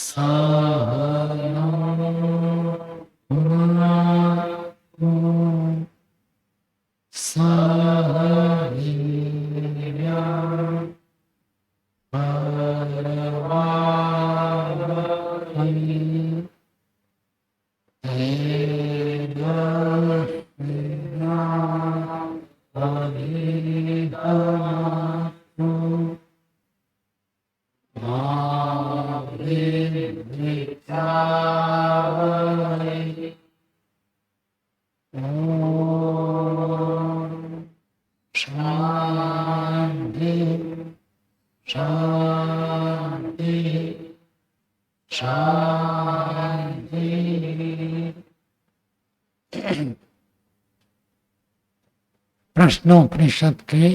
सहनो भुनक्तु सह वीर्यं करवावहै तेजस्विनावधीतमस्तु मा विद्विषावहै। ॐ शान्ति शान्ति शान्ति। प्रश्नोपनिषद की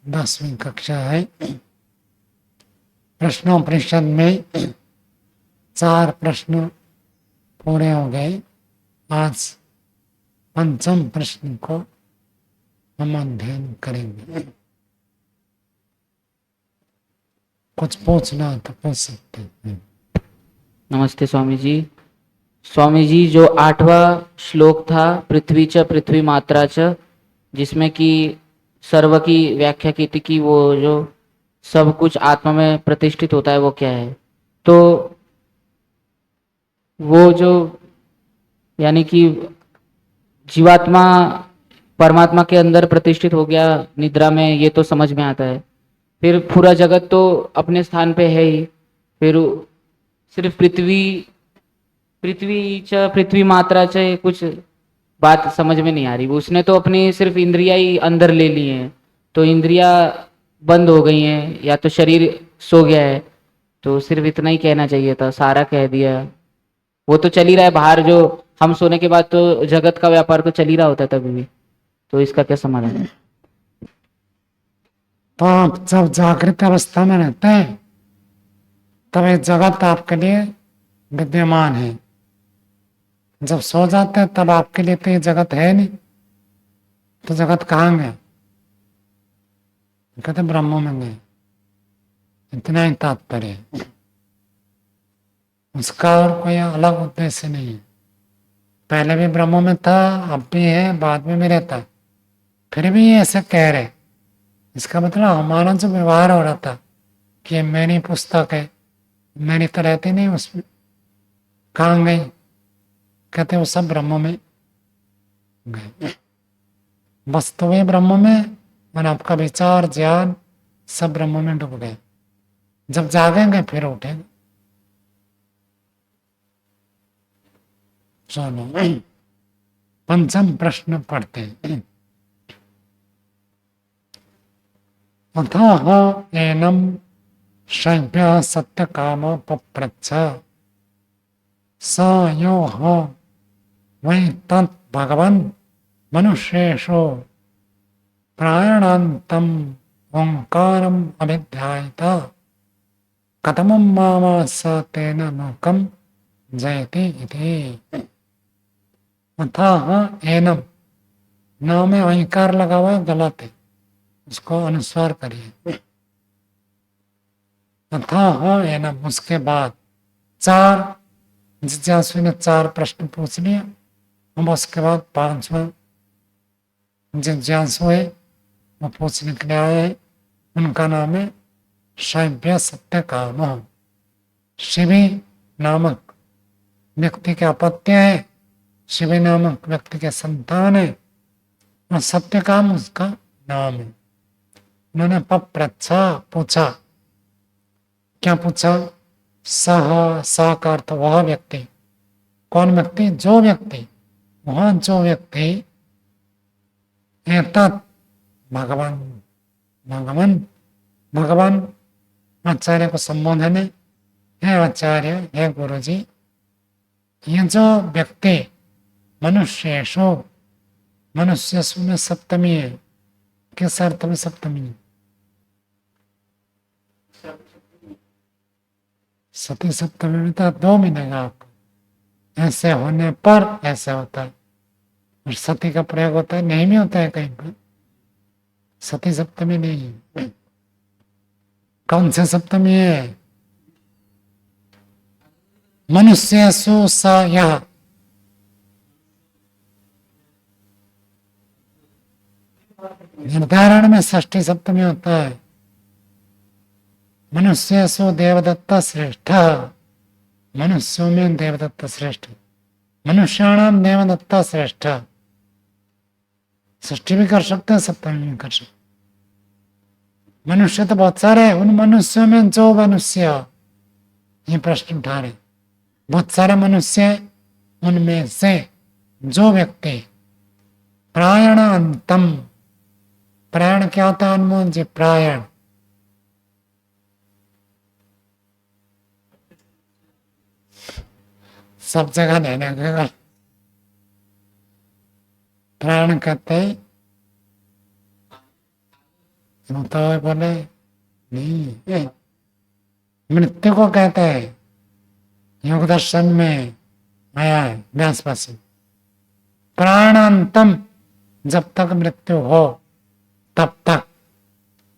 10वीं कक्षा है। प्रश्नोपनिषद में 4 प्रश्न पूरे हो गए। आज 5म प्रश्न को हम अध्ययन करेंगे। कुछ पूछना तो पूछ सकते हैं। नमस्ते स्वामी जी। स्वामी जी, जो 8वां श्लोक था, पृथ्वी च पृथ्वी मात्रा च, जिसमें कि सर्व की व्याख्या की थी कि वो जो सब कुछ आत्मा में प्रतिष्ठित होता है वो क्या है, तो वो जो यानी कि जीवात्मा परमात्मा के अंदर प्रतिष्ठित हो गया निद्रा में, ये तो समझ में आता है। फिर पूरा जगत तो अपने स्थान पे है ही, फिर सिर्फ पृथ्वी पृथ्वी च पृथ्वी मात्रा च, ये कुछ बात समझ में नहीं आ रही। उसने तो अपनी सिर्फ इंद्रिया ही अंदर ले ली हैं, तो इंद्रिया बंद हो गई हैं या तो शरीर सो गया है, तो सिर्फ इतना ही कहना चाहिए था, सारा कह दिया। वो तो चल ही रहा है बाहर, जो हम सोने के बाद तो जगत का व्यापार तो चल ही रहा होता है तभी भी, तो इसका क्या समाधान है? तो आप जब जागृत अवस्था में रहते हैं तब ये जगत आपके लिए विद्यमान है। जब सो जाते हैं तब आपके लिए तो ये जगत है नहीं, तो जगत कहाँ गया? कहते ब्रह्म में गए। इतना ही तात्पर्य है, उसका और कोई अलग उद्देश्य नहीं है। पहले भी ब्रह्म में था, अब भी है, बाद में भी रहता है। फिर भी ये ऐसे कह रहे, इसका मतलब हमारा जो व्यवहार हो रहा था कि मेरी पुस्तक है, मेरी तो रहती नहीं उसमें, कहाँ गई? कहते वो सब ब्रह्म में गए। वस्तु भी ब्रह्म में और आपका विचार ज्ञान सब ब्रह्म में डूब गए। जब जागेंगे फिर उठेंगे। चलो 5म प्रश्न पढ़ते हैं। अथाह एनम शैभ्य सत्य काम पप्रच्छ स यो वै तत् भगवन् मनुष्येषु प्रायणान्तम् ओंकारम् अभिध्यायत कथमं माम स तेन लोकं जयति इति। अथाह एनम, नाम में अहंकार लगा हुआ गलत है, उसको अनुस्वार करिए। अथाह एनम, उसके बाद 4 जिज्ञासु ने 4 प्रश्न पूछ लिए। हम उसके बाद 5वां जिज्ञासु है, वो पूछने के लिए आए हैं। उनका नाम है शैव्य सत्य काम। शिवी नामक व्यक्ति के अपत्य है, शिवी नामक व्यक्ति के संतान है, और सत्य काम उसका नाम है। उन्होंने पप्रच्छा, पूछा। क्या पूछा? सह का अर्थ वह व्यक्ति। कौन व्यक्ति? जो व्यक्ति, वह जो व्यक्ति एतत् भगवान, भगवान भगवान आचार्य को संबोधन है, हे आचार्य, हे गुरु जी, ये जो व्यक्ति मनुष्येषु, मनुष्येषु में सप्तमी है। किस अर्थ में सप्तमी है? सती सप्तमी में तो 2 मिलेगा आपको। ऐसे होने पर ऐसे होता है, और सती का प्रयोग होता है, नहीं भी होता है कहीं पर। सती सप्तमी नहीं है। कौन सी सप्तमी है? मनुष्य सु स यह, निर्धारण में षष्ठी सप्तमी होता है। मनुष्य सु देवदत्त श्रेष्ठ, मनुष्यों में देवदत्त श्रेष्ठ, मनुष्याणाम देवदत्त श्रेष्ठ। षष्ठी भी कर सकते हैं, सप्तमी भी कर सकते। मनुष्य तो बहुत सारे हैं, उन मनुष्यों में जो मनुष्य, ये प्रश्न उठा रहे, बहुत सारे मनुष्य हैं, उनमें से जो व्यक्ति प्रायण अंतम, प्रायण क्या होता है अनमोल जी? प्रायण सब जगह देने का प्राण कहते हैं, तो बोले नहीं, मृत्यु को कहते हैं, योग दर्शन में आया है व्यासपासी। प्राणांतम, जब तक मृत्यु हो तब तक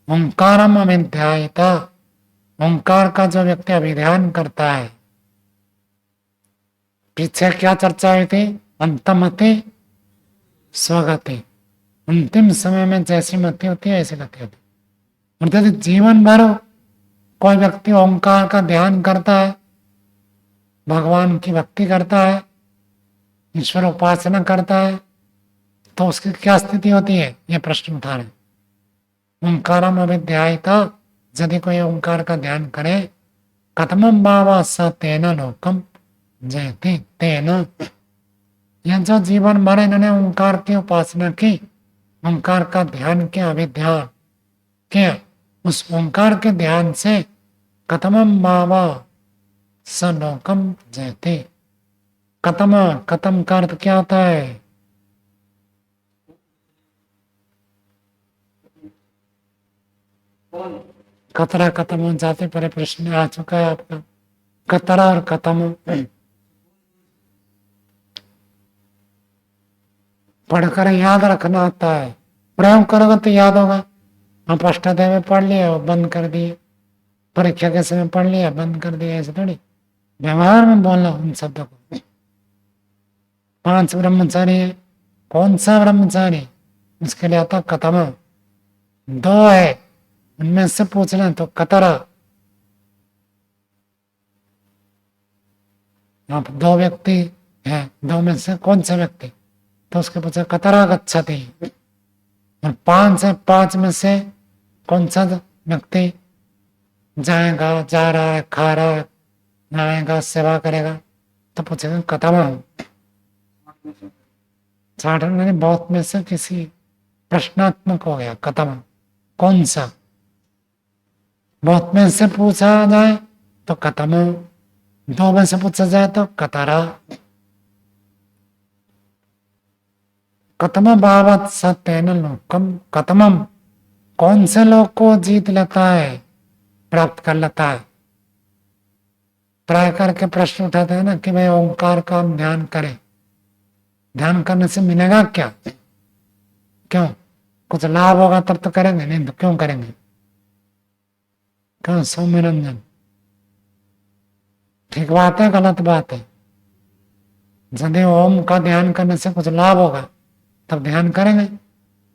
ओंकारम अभिध्यायता, ओंकार का जो व्यक्ति अभिध्यान करता है। पीछे क्या चर्चा हुई थी? अंतमति स्वगति, अंतिम समय में जैसी मति होती है ऐसी गति होती है। अर्थात जीवन भर कोई व्यक्ति ओंकार का ध्यान करता है, भगवान की भक्ति करता है, ईश्वर उपासना करता है, तो उसकी क्या स्थिति होती है? ये प्रश्न उठा रहे। ओंकारम अभिध्यायता, यदि कोई ओंकार का ध्यान करे, कथमम भावा स तेन लोकम जयति तेन, यह जो जीवन भर इन्होंने ओंकार की उपासना की, ओंकार का ध्यान किया, अभिध्यान किया, उस ओंकार के ध्यान से कथमम भावा स लोकम जयति। कथम, कथम का अर्थ क्या होता है? कतरा खत्म जाते पर प्रश्न आ चुका है आपका। कतरा और खत्म पढ़कर याद रखना आता है, प्रयोग करोगे तो याद होगा। आप अष्टाध्याय में पढ़ लिया और बंद कर दिए, परीक्षा के समय पढ़ लिया बंद कर दिया, ऐसे थोड़ी। व्यवहार में बोलना उन शब्दों को। 5 ब्रह्मचारी है, कौन सा ब्रह्मचारी? उसके लिए आता कथम। 2 है, उनमें से पूछना तो कतरा। आप 2 व्यक्ति है, 2 में से कौन सा व्यक्ति? तो उसके पूछा कतरा गच्छति। और 5 है, 5 में से कौन सा व्यक्ति जाएगा, जा रहा है, खा रहा है, नहाएगा, सेवा करेगा? तो पूछेगा कथम। 60 में बहुत में से किसी प्रश्नात्मक हो गया, कथम कौन सा? बहुत में से पूछा जाए तो कथम, 2 में से पूछा जाए तो कतरा। कथम भावत सत्यन लोकम, कथमम कौन से लोग को जीत लेता है, प्राप्त कर लेता है? प्राय करके प्रश्न उठाते हैं ना कि भाई ओंकार का हम ध्यान करें, ध्यान करने से मिलेगा क्या? क्यों? कुछ लाभ होगा तब तो करेंगे, नहीं तो क्यों करेंगे? क्यों सौम्य रंजन? ठीक बात है, गलत बात है? यदि ओम का ध्यान करने से कुछ लाभ होगा तब ध्यान करेंगे,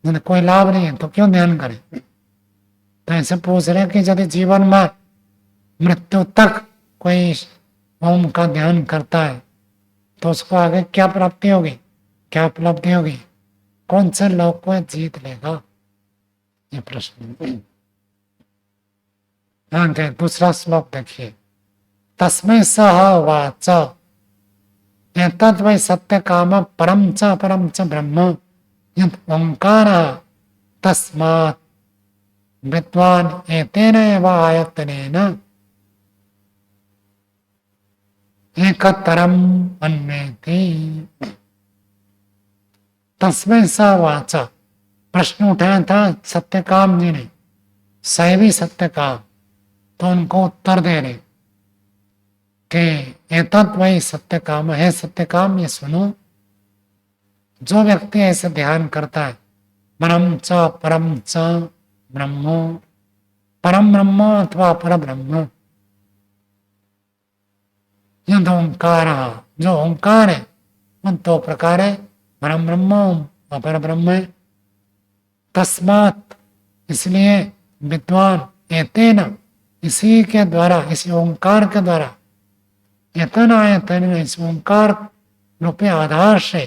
यदि कोई लाभ नहीं है तो क्यों ध्यान करें? तो ऐसे पूछ रहे कि यदि जीवन में मृत्यु तक कोई ओम का ध्यान करता है तो उसको आगे क्या प्राप्ति होगी, क्या उपलब्धि होगी, कौन से लोग को जीत लेगा? ये प्रश्न। हाँ, दूसरा श्लोक देखिए। तस्मै सह वाच एतद् वै सत्य काम परम च ब्रह्म यत् ओंकारः तस्मात् विद्वान् एतेन एव आयतनेन एकतरम अन्वेति। तस्मै स वाच, प्रश्न उठाया था सत्यकाम जी ने, सैवी सत्यकाम, तो उनको उत्तर दे रहे कि एतत् वही सत्यकाम है। सत्यकाम, ये सुनो, जो व्यक्ति ऐसे ध्यान करता है, परम च ब्रह्मो, परम ब्रह्म अथवा पर ब्रह्म, यद ओंकार, जो ओंकार है उन दो प्रकार है, परम ब्रह्म अपर ब्रह्म है। तस्मात्, इसलिए विद्वान एतेन, इसी के द्वारा, इसी ओंकार के द्वारा, यतन आयतन, इस ओंकार रूपी आधार से,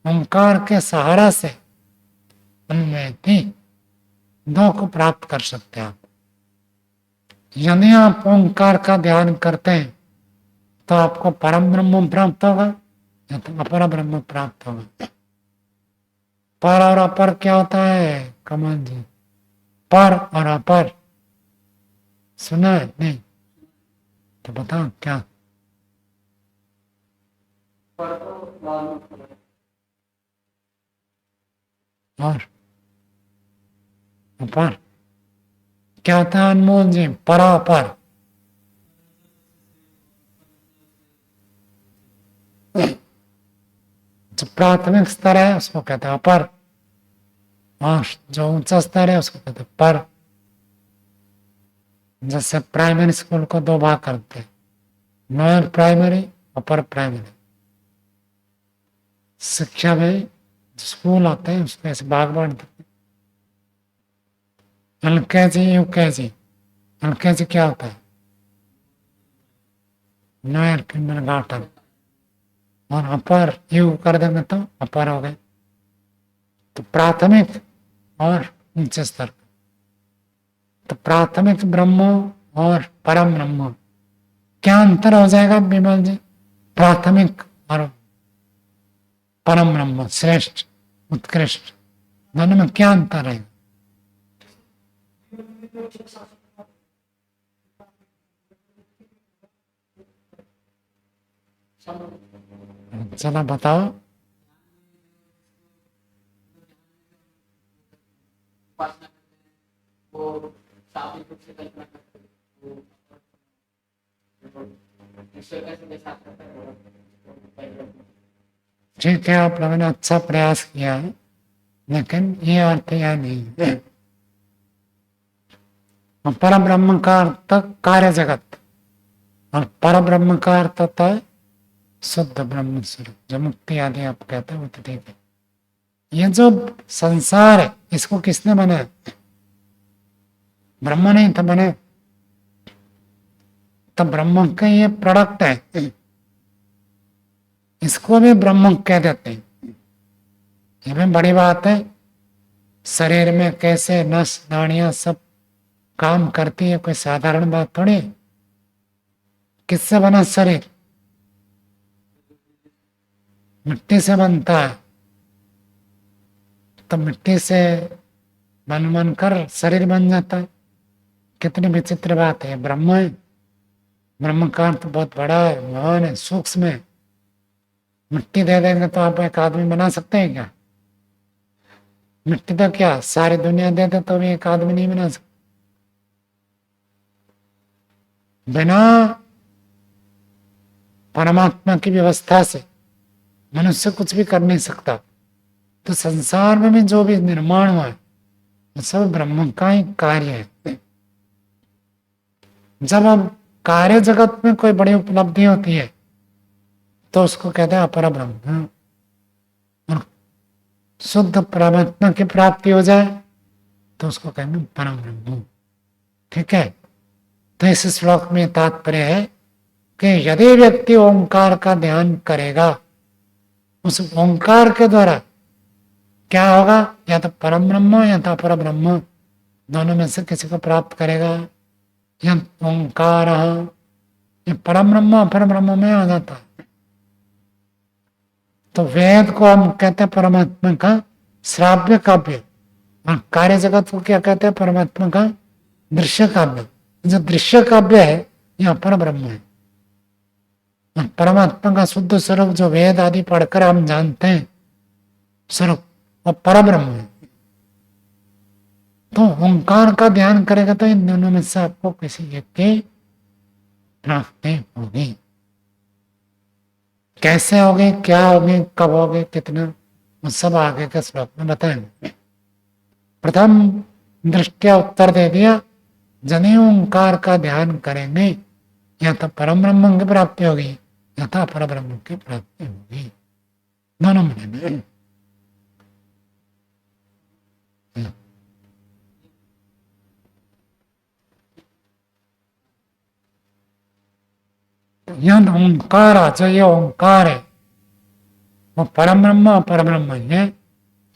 ओंकार के सहारा से अन्वेति, दो को प्राप्त कर सकते हैं आप। यदि आप ओंकार का ध्यान करते हैं तो आपको परम ब्रह्म प्राप्त होगा या तो अपर ब्रह्म प्राप्त होगा। पर और अपर क्या होता है कमल जी? पर और अपर सुना है? नहीं तो बताओ क्या? और अपर क्या होता है अनमोल जी? परापर। जो प्राथमिक स्तर है उसको कहते हैं अपर, और जो ऊंचा स्तर है उसको कहते हैं पर। जैसे प्राइमरी स्कूल को दो भाग करते हैं, लोअर प्राइमरी, अपर प्राइमरी। शिक्षा में स्कूल होते हैं उसको ऐसे भाग बांट देते हैं, एलकेजी यूकेजी। एलकेजी क्या होता है? Lower kindergarten. और अपर यू कर देंगे तो अपर हो गए। तो प्राथमिक और ऊंचे स्तर। तो प्राथमिक ब्रह्म और परम ब्रह्म, क्या अंतर हो जाएगा विमल जी? प्राथमिक और परम ब्रह्म, श्रेष्ठ उत्कृष्ट, दोनों में क्या अंतर है? चलो बताओ। ठीक है, आप लोगों ने अच्छा प्रयास किया है, लेकिन ये अर्थ यह नहीं है। पर ब्रह्म का अर्थ कार्य जगत, और पर ब्रह्म का अर्थ होता है शुद्ध ब्रह्म स्वरूप, जो मुक्ति आदि आप कहते हैं वो तो ठीक है। ये जो संसार है इसको किसने बनाया? ब्रह्म नहीं था बने, तो ब्रह्म का ये प्रोडक्ट है, इसको भी ब्रह्म कह देते हैं। ये भी बड़ी बात है। शरीर में कैसे नस नाड़ियां सब काम करती है, कोई साधारण बात थोड़ी। किससे बना शरीर? मिट्टी से बनता है। तो मिट्टी से बन कर शरीर बन जाता है। कितनी विचित्र बात है। ब्रह्म है, ब्रह्म का अर्थ बहुत बड़ा है, महान है, सूक्ष्म है। मिट्टी दे देंगे तो आप एक आदमी बना सकते हैं क्या? मिट्टी तो क्या सारी दुनिया दे दे तो भी एक आदमी नहीं बना सकता। बिना परमात्मा की व्यवस्था से मनुष्य कुछ भी कर नहीं सकता। तो संसार में भी जो भी निर्माण हुआ है वो सब ब्रह्म का ही कार्य है। जब हम कार्य जगत में कोई बड़ी उपलब्धि होती है तो उसको कहते हैं अपर ब्रह्म। और शुद्ध परमात्मा की प्राप्ति हो जाए तो उसको कहेंगे परम ब्रह्म। ठीक है, तो इस श्लोक में तात्पर्य है कि यदि व्यक्ति ओंकार का ध्यान करेगा, उस ओंकार के द्वारा क्या होगा? या तो परम ब्रह्म या तो अपर ब्रह्म, दोनों में से किसी को प्राप्त करेगा। या ओंकार, ये परम ब्रह्म अपर ब्रह्म में आ जाता है। तो वेद को हम कहते हैं परमात्मा का श्राव्य काव्य, और कार्य जगत को क्या कहते हैं? परमात्मा का दृश्य काव्य। जो दृश्य काव्य है यह अपर ब्रह्म है। और परमात्मा का शुद्ध स्वरूप जो वेद आदि पढ़कर हम जानते हैं स्वरूप, वो पर ब्रह्म है। तो ओंकार का ध्यान करेगा तो इन दोनों में से आपको किसी एक की प्राप्ति होगी। कैसे होगी, क्या होगी, कब होगी, कितना, वो सब आगे के श्लोक में बताएंगे। प्रथम दृष्टिया उत्तर दे दिया, जने ओंकार का ध्यान करेंगे या तो परम ब्रह्म की प्राप्ति होगी तथा परब्रह्म की प्राप्ति होगी। दोनों मिलेंगे। यद ओंकार, जो ये ओंकार है वो परम ब्रह्म परब्रह्म है।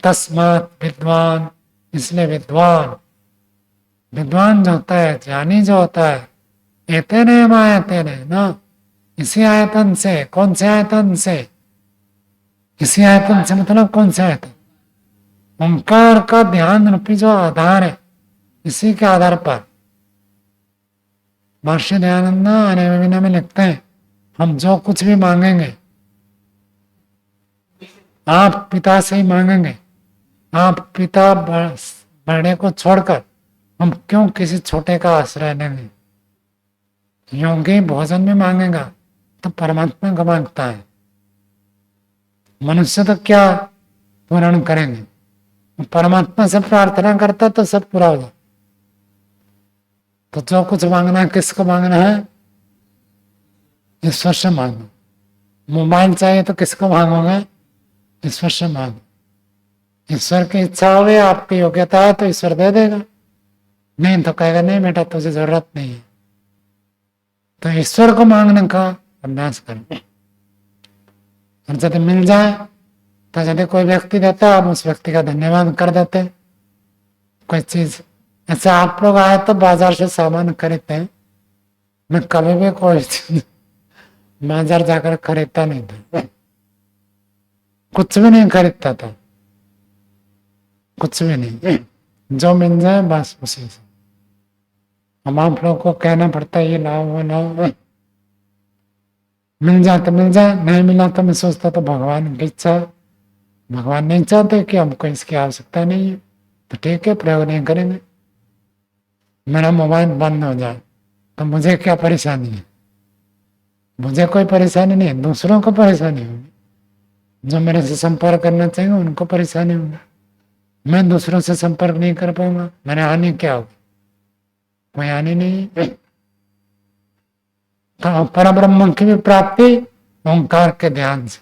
तस्मात् विद्वान, इसलिए विद्वान, विद्वान जो होता है, ज्ञानी जो होता है, एतेन आयतेन ना, इसी आयतन से, कौन से आयतन से, इसी आयतन से मतलब कौन से आयतन, ओंकार का ध्यान रूपी जो आधार है, इसी के आधार पर महर्षि दयानंद अनेविना में लिखते हैं, हम जो कुछ भी मांगेंगे आप पिता से ही मांगेंगे। आप पिता बड़े को छोड़कर हम क्यों किसी छोटे का आश्रय लेंगे। योगी भोजन भी मांगेगा तो परमात्मा का मांगता है, मनुष्य तो क्या पूर्ण करेंगे। परमात्मा से प्रार्थना करता तो सब पूरा हो जाए। तो जो कुछ मांगना है किसको मांगना है, ईश्वर से मांगो। मोबाइल चाहिए तो किसको मांगोगे, ईश्वर से मांगो। ईश्वर की इच्छा हो, आपकी योग्यता है तो ईश्वर दे देगा, नहीं तो कहेगा नहीं बेटा तुझे जरूरत नहीं है। तो ईश्वर को मांगने का अभ्यास करो। और जब मिल जाए तो यदि कोई व्यक्ति देता है, हम उस व्यक्ति का धन्यवाद कर देते। कोई चीज ऐसे आप लोग आए तो बाजार से सामान खरीदते हैं, मैं कभी भी कोई चीज बाजार जाकर खरीदता नहीं था, कुछ भी नहीं खरीदता था, कुछ भी नहीं, जो मिल जाए बस उसी से। हम आप लोग को कहना पड़ता है ये लाओ वो लाओ, मिल जाए तो मिल जाए, नहीं मिला तो मैं सोचता तो भगवान की इच्छा, भगवान नहीं चाहते कि हमको इसकी आवश्यकता नहीं है तो ठीक है प्रयोग नहीं करेंगे। मेरा मोबाइल बंद हो जाए तो मुझे क्या परेशानी है, मुझे कोई परेशानी नहीं है, दूसरों को परेशानी होगी। जो मेरे से संपर्क करना चाहिए उनको परेशानी होगी, मैं दूसरों से संपर्क नहीं कर पाऊंगा, मेरे हानि क्या होगी, कोई हानि नहीं है। तो परम ब्रह्म की भी प्राप्ति ओंकार के ध्यान से,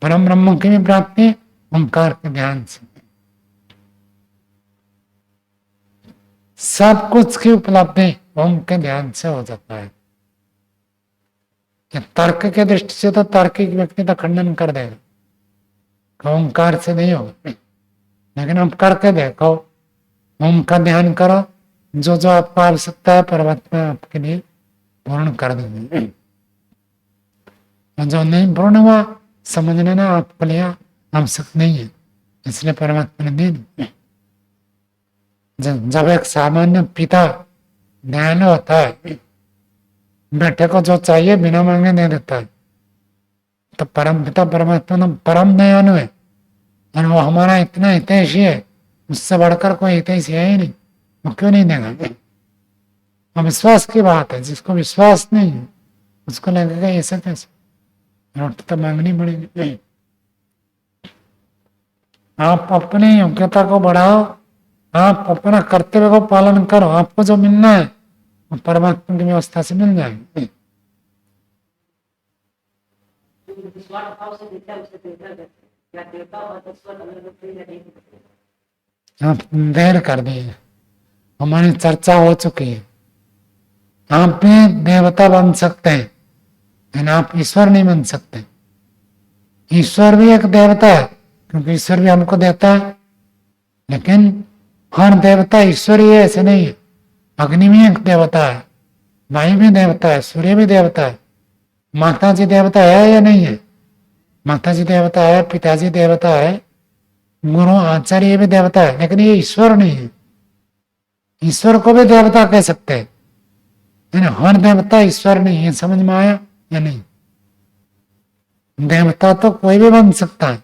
परम ब्रह्म की भी प्राप्ति ओंकार के ध्यान से। सब कुछ की उपलब्धि ओम के ध्यान से हो जाता है। तर्क के दृष्टि से तो तार्किक व्यक्ति तो खंडन कर देगा, ओंकार से नहीं होगा। लेकिन आप करके देखो, ओम का ध्यान करो, जो जो आपको आवश्यकता है परमात्मा आपके लिए पूर्ण कर देंगे। जो नहीं पूर्ण हुआ समझ लेना आपके लिए आवश्यक नहीं है, इसलिए परमात्मा ने दे। जब एक सामान्य पिता दयालु होता है, बेटे को जो चाहिए बिना मांगे दे देता है, तो परम पिता परमात्मा तो परम दयालु है और वो हमारा इतना हितैषी है, उससे बढ़कर कोई हितैषी है ही नहीं, वो क्यों नहीं देगा। अब विश्वास की बात है, जिसको विश्वास नहीं है उसको लगेगा ऐसे कैसे, रोटी तो मांगनी पड़ेगी। आप अपनी योग्यता को बढ़ाओ, आप अपना कर्तव्य को पालन करो, आपको जो मिलना है वो परमात्मा की व्यवस्था से मिल जाएगी। आप देर कर दिए, हमारी चर्चा हो चुकी है। आप भी देवता बन सकते हैं लेकिन आप ईश्वर नहीं बन सकते। ईश्वर भी एक देवता है क्योंकि ईश्वर भी हमको देता है, लेकिन हर देवता ईश्वर ही है ऐसे नहीं है। अग्नि भी एक देवता है, वायु भी देवता है, सूर्य भी देवता है, माता जी देवता है या नहीं है, माता जी देवता है, पिताजी देवता है, गुरु आचार्य भी देवता है, लेकिन ये ईश्वर नहीं है। ईश्वर को भी देवता कह सकते हैं, हर देवता ईश्वर नहीं है। समझ में आया या नहीं। देवता तो कोई भी बन सकता है,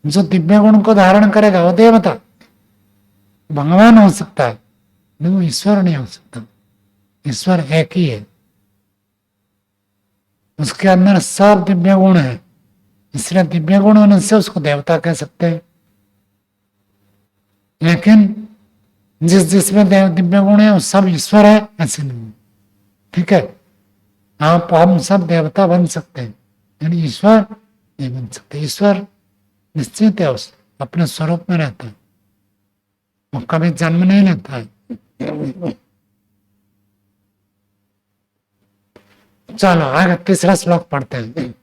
जो दिव्य गुण को धारण करेगा वो देवता, भगवान हो सकता है, लेकिन ईश्वर नहीं हो सकता। ईश्वर एक ही है, उसके अंदर सब दिव्य गुण है, इसलिए दिव्य गुण होने से उसको देवता कह सकते हैं। लेकिन जिसमें दिव्य गुण है वो सब ईश्वर है ऐसे नहीं, ठीक है। आप हम सब देवता बन सकते हैं, यानी ईश्वर नहीं बन सकते। ईश्वर निश्चित है, उस अपने स्वरूप में रहता है, वो कभी जन्म नहीं लेता है। चलो आगे तीसरा श्लोक पढ़ते हैं।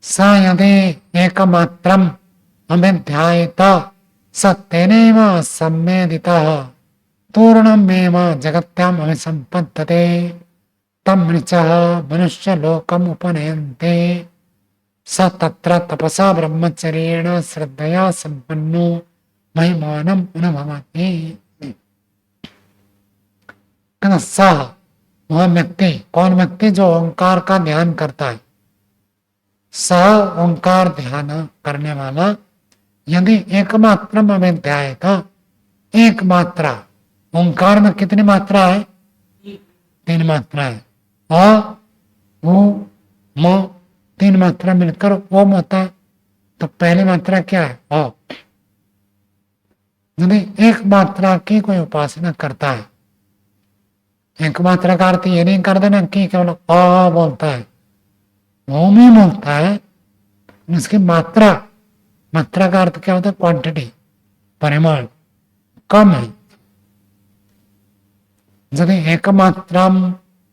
स यदि एकमात्रम अभिध्यायेत स तेनैव सम्मेदितः पूर्णमेव जगत्याम् अभिसम्पद्यते तं ऋचः मनुष्यलोकम् उपनयन्ते स तत्र तपसा ब्रह्मचर्येण श्रद्धया सम्पन्नो महिमानम् अनुभवति। सह वह व्यक्ति, कौन व्यक्ति? जो ओंकार का ध्यान करता है। सह ओंकार ध्यान करने वाला यदि एकमात्र में ध्याय था, एक मात्रा, ओंकार में कितनी मात्रा है? 3 मात्रा है। अ उ म 3 मात्रा मिलकर ओम होता है। तो पहली मात्रा क्या है? अ। यदि एक मात्रा की कोई उपासना करता है, एक मात्रा का अर्थ ये नहीं कर देना कि केवल अ बोलता है, ओम ही बोलता है। इसकी मात्रा, मात्रा का अर्थ क्या होता है? क्वांटिटी, परिमाण कम है। यदि एक मात्रा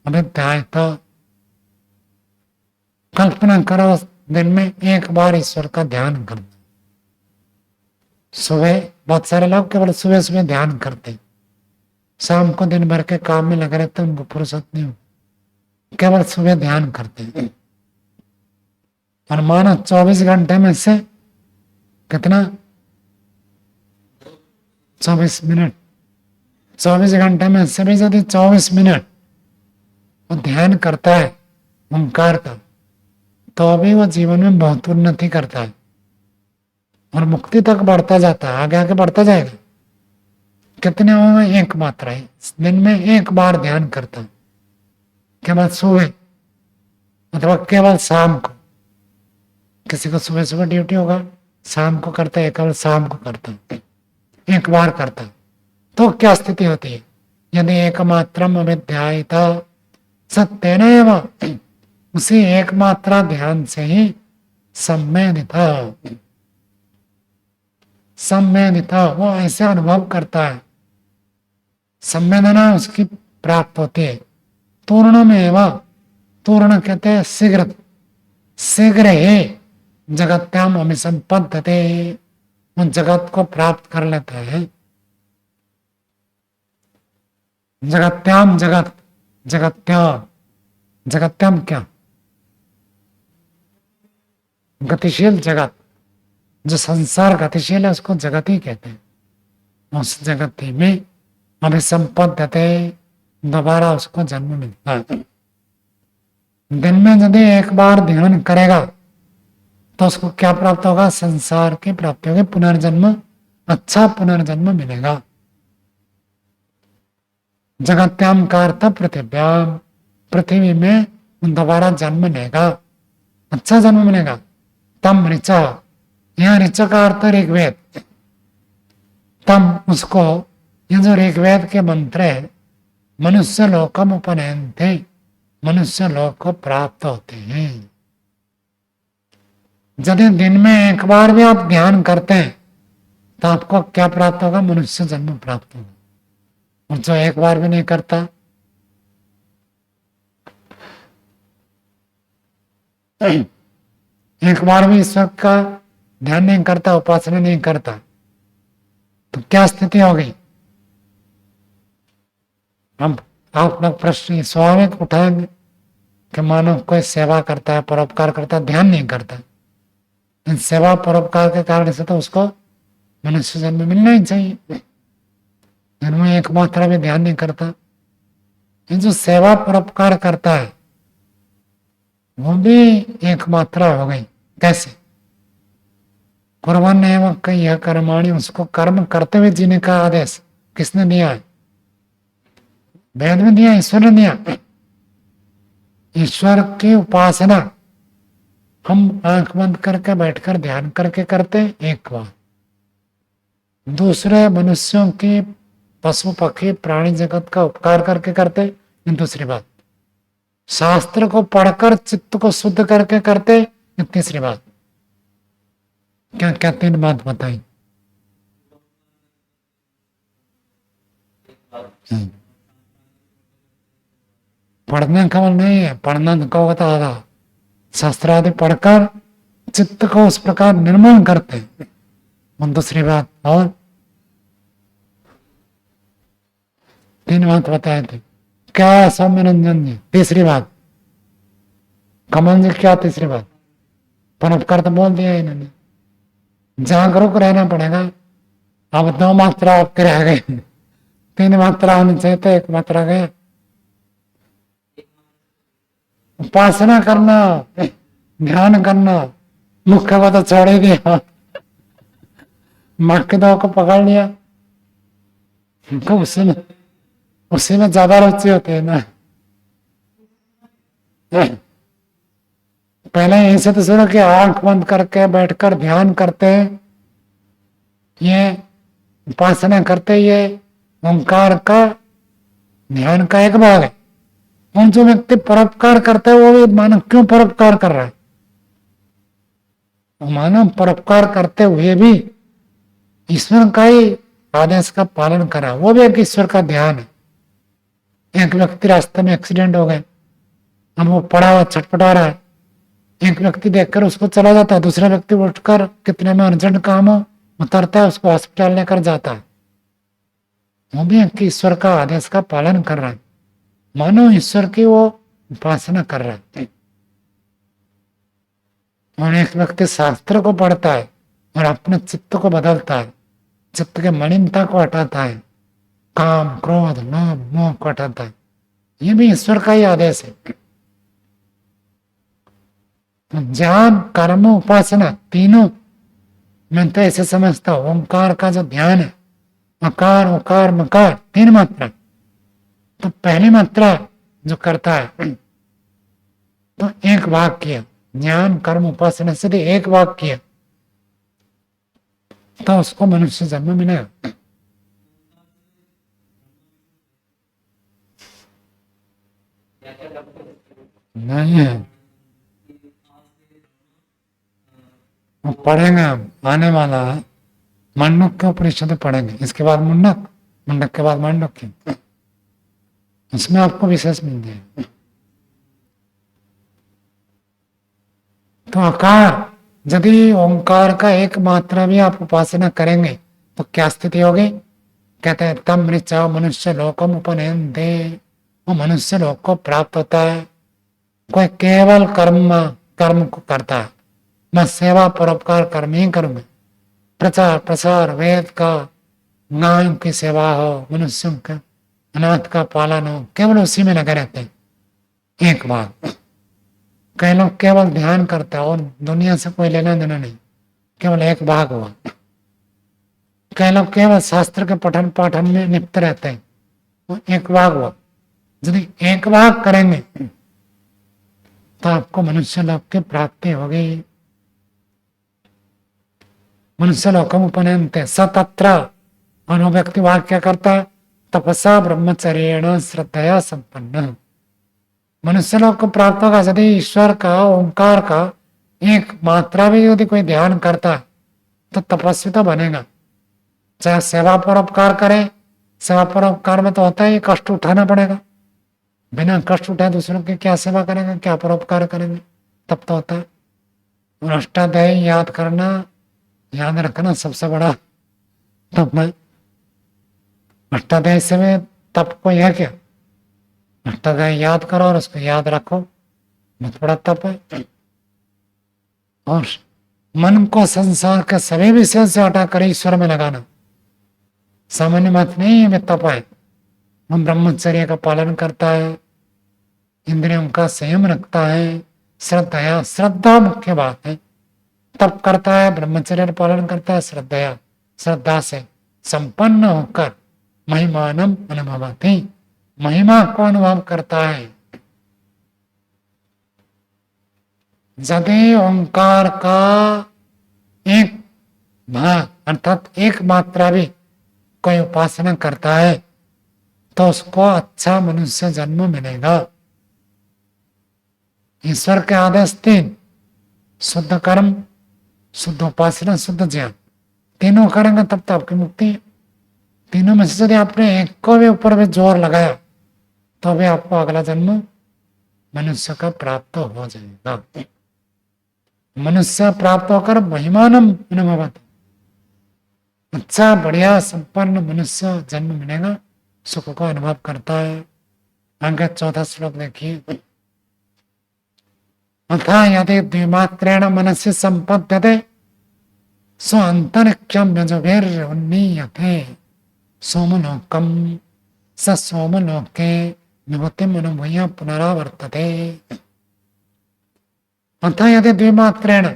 अभिध्याय तो कल्पना करो दिन में एक बार ईश्वर का ध्यान करना। सुबह बहुत सारे लोग केवल सुबह सुबह ध्यान करते, शाम को दिन भर के काम में लगे रहते, उनको फुर्सत नहीं हो, केवल सुबह ध्यान करते। और मानो 24 घंटे में से कितना? 24 मिनट। 24 घंटे में से भी यदि 24 मिनट वो ध्यान करता है ओंकार का, तो भी वो जीवन में बहुत उन्नति करता है और मुक्ति तक बढ़ता जाता है, आगे आगे बढ़ता जाएगा। कितने होंगे? एक मात्रा है। दिन में एक बार ध्यान करता है, केवल सुबह अथवा केवल शाम को। किसी को सुबह सुबह ड्यूटी होगा, शाम को करता है, केवल शाम को करता है, एक बार करता है। तो क्या स्थिति होती है? यदि एकमात्रम अभिध्यायेत सत्येनैव, उसी एक मात्रा ध्यान से ही सम्मेदिता, सम्मेदिता वो ऐसे अनुभव करता है, संवेदना उसकी प्राप्त होती है। पूर्ण में एवं, पूर्ण कहते हैं शीघ्र, शीघ्र ही जगत्याम अभिसंपद्यते, उन जगत को प्राप्त कर लेते हैं। जगत्याम, जगत, जगत्याम, जगत्याम क्या? गतिशील जगत, जो संसार गतिशील है उसको जगत ही कहते हैं। उस जगत में अभिसंपद्यते, दोबारा उसको जन्म मिलता है। दिन में यदि एक बार ध्यान करेगा तो उसको क्या प्राप्त होगा? संसार की प्राप्ति होगी, पुनर्जन्म, अच्छा पुनर्जन्म मिलेगा। जगत्याम का अर्थ पृथिव्याम, पृथ्वी में दोबारा जन्म लेगा, अच्छा जन्म मिलेगा। तम ऋच, यहाँ ऋच का अर्थ ऋग्वेद। तम उसको, ये जो ऋग्वेद के मंत्र है, मनुष्य लोकम उपनयन्ते, मनुष्य लोक को प्राप्त होते हैं। यदि दिन में एक बार भी आप ध्यान करते हैं तो आपको क्या प्राप्त होगा? मनुष्य जन्म प्राप्त होगा। और जो एक बार भी नहीं करता, एक बार भी ईश्वर का ध्यान नहीं करता, उपासना नहीं करता, तो क्या स्थिति होगी? हम आप लोग प्रश्न स्वाभाविक उठाएंगे कि मानव कोई सेवा करता है, परोपकार करता है, ध्यान नहीं करता, इन सेवा परोपकार के कारण से तो उसको मनुष्य जन्म मिलना ही चाहिए। जन्म एक मात्रा में ध्यान नहीं करता। ये जो सेवा परोपकार करता है वो भी एक मात्रा हो गई। कैसे? कुर्बान एवं कई कर्माणि, उसको कर्म करते हुए जीने का आदेश किसने दिया है? वेद में दिया, ईश्वर ने दिया। ईश्वर की उपासना हम आंख बंद करके बैठकर ध्यान करके करते एक बार, दूसरे मनुष्यों की, पशु पक्षी प्राणी जगत का उपकार करके करते दूसरी बात, शास्त्र को पढ़कर चित्त को शुद्ध करके करते, ये तीसरी बात। क्या क्या 3 बात बताई? पढ़ना केवल नहीं है, पढ़ना तो होता था, शास्त्र आदि पढ़कर चित्त को उस प्रकार निर्मल करते हैं। और दूसरी बात, और 3 बात बताए थे। क्या स्वामी रंजन जी? तीसरी बात कमल जी, क्या तीसरी बात? परोपकार तो बोल दिया इन्होंने। जागरूक रहना पड़ेगा। अब 2 मात्रा आपके रह गए, 3 मात्रा होनी चाहिए तो 1 मात्रा गया। उपासना करना, ध्यान करना, मुख्य को तो छोड़ ही दिया, मक्के दो को पकड़ लिया, तो उसी में ज्यादा रुचि होती है ना। पहले यहीं से तो सुनो कि आंख बंद करके बैठकर ध्यान करते हैं, ये उपासना करते, ये ओंकार का ध्यान का एक भाग है। उन जो व्यक्ति परोपकार करता है वो भी मानव क्यों परोपकार कर रहा है? मानव परोपकार करते हुए भी ईश्वर का ही आदेश का पालन कर रहा है, वो भी एक ईश्वर का ध्यान है। एक व्यक्ति रास्ते में एक्सीडेंट हो गए, अब वो पड़ा हुआ छटपटा रहा है, एक व्यक्ति देखकर उसको चला जाता है, दूसरा व्यक्ति उठकर कितने में अर्जेंट काम हो उतरता है, उसको हॉस्पिटल लेकर जाता है। वो भी एक ईश्वर का आदेश का पालन कर रहा है, मानो ईश्वर की वो उपासना कर रहा है। और एक व्यक्ति शास्त्र को पढ़ता है और अपने चित्त को बदलता है, चित्त के मलिनता को हटाता है, काम क्रोध लोभ मोह को हटाता है, ये भी ईश्वर का ही आदेश है। ज्ञान कर्म उपासना तीनों मैं तो ऐसे समझता हूं, ओंकार का जो ध्यान है, अकार उकार मकार 3 मात्रा, तो पहली मात्रा जो करता है तो 1 भाग किया, ज्ञान कर्म उपासना से 1 भाग किया तो उसको मनुष्य जन्म मिलेगा। नहीं है, वो पढ़ेंगे, हम आने वाला है, मांडुक्य के उपनिषद पढ़ेंगे, इसके बाद मुंडक, मुंडक के बाद मांडुक्य, उसमें आपको विशेष मिल जाएगा। तो आकार, यदि ओंकार का 1 मात्रा भी आप उपासना करेंगे तो क्या स्थिति होगी? कहते हैं तम ऋचा मनुष्य लोकम उपनयन्ते, वो मनुष्य लोक को प्राप्त होता है। कोई केवल कर्म को करता है, मैं सेवा परोपकार कर्म ही करूंगा, प्रचार प्रसार वेद का, गायों की सेवा हो, मनुष्यों का अनाथ का पालन हो, केवल उसी में लगे रहते हैं। 1 भाग। कई लोग केवल ध्यान करते हैं और दुनिया से कोई लेना देना नहीं, केवल 1 भाग हुआ। कई लोग केवल शास्त्र के पठन पाठन में लिप्त रहते हैं, वो 1 भाग हुआ। यदि 1 भाग करेंगे तो आपको मनुष्य लोक की प्राप्ति होगी। मनुष्य लोकम उपनयन्ते स तत्र, और वो व्यक्ति वहां क्या करता है? तपसा ब्रह्मचर्येण श्रद्धया संपन्न, मनुष्य लोक को प्राप्त होगा यदि ईश्वर का ओंकार का 1 मात्रा भी यदि कोई ध्यान करता है तो तपस्वी तो बनेगा। चाहे सेवा परोपकार करे, सेवा परोपकार में तो होता है कष्ट उठाना पड़ेगा, बिना कष्ट उठाए दूसरों की क्या सेवा करेंगे, क्या परोपकार करेंगे, तब तो होता है। और अष्टाध्यायी याद करना, याद रखना सबसे बड़ा तप है। अष्टाध्यायी से में तप को यह क्या, अष्टाध्यायी याद करो और उसको याद रखो, बहुत बड़ा तप है। और मन को संसार के सभी विषयों से हटाकर ईश्वर में लगाना सामान्य बात नहीं है, तप है। हम ब्रह्मचर्य का पालन करता है, इंद्रियों का संयम रखता है, श्रद्धा मुख्य बात है। तप करता है, ब्रह्मचर्य का पालन करता है, श्रद्धा से संपन्न होकर महिमानम अनुभवति, महिमा को अनुभव करता है। यदि ओंकार का 1 भाग अर्थात 1 मात्रा भी कोई उपासना करता है तो उसको अच्छा मनुष्य जन्म मिलेगा। ईश्वर के आदेश 3, शुद्ध कर्म, शुद्ध उपासना, शुद्ध ज्ञान, तीनों करेंगे तब तो आपकी मुक्ति है। तीनों में से यदि आपने एक को भी ऊपर भी जोर लगाया तो भी आपको अगला जन्म मनुष्य का प्राप्त हो जाएगा। मनुष्य प्राप्त होकर महिमानम अनुभवत, अच्छा बढ़िया संपन्न मनुष्य जन्म मिलेगा, सुख को अनुभव करता है। आगे 14 श्लोक देखिए। अथा यदि द्विमात्रेण मनसि संपद्यते सो अंतरिक्षम यजुभिर्उन्नीयते सोमलोकम स सोमलोके विभूतिम अनुभूय पुनरावर्तते। अथा यदि द्विमात्रेण,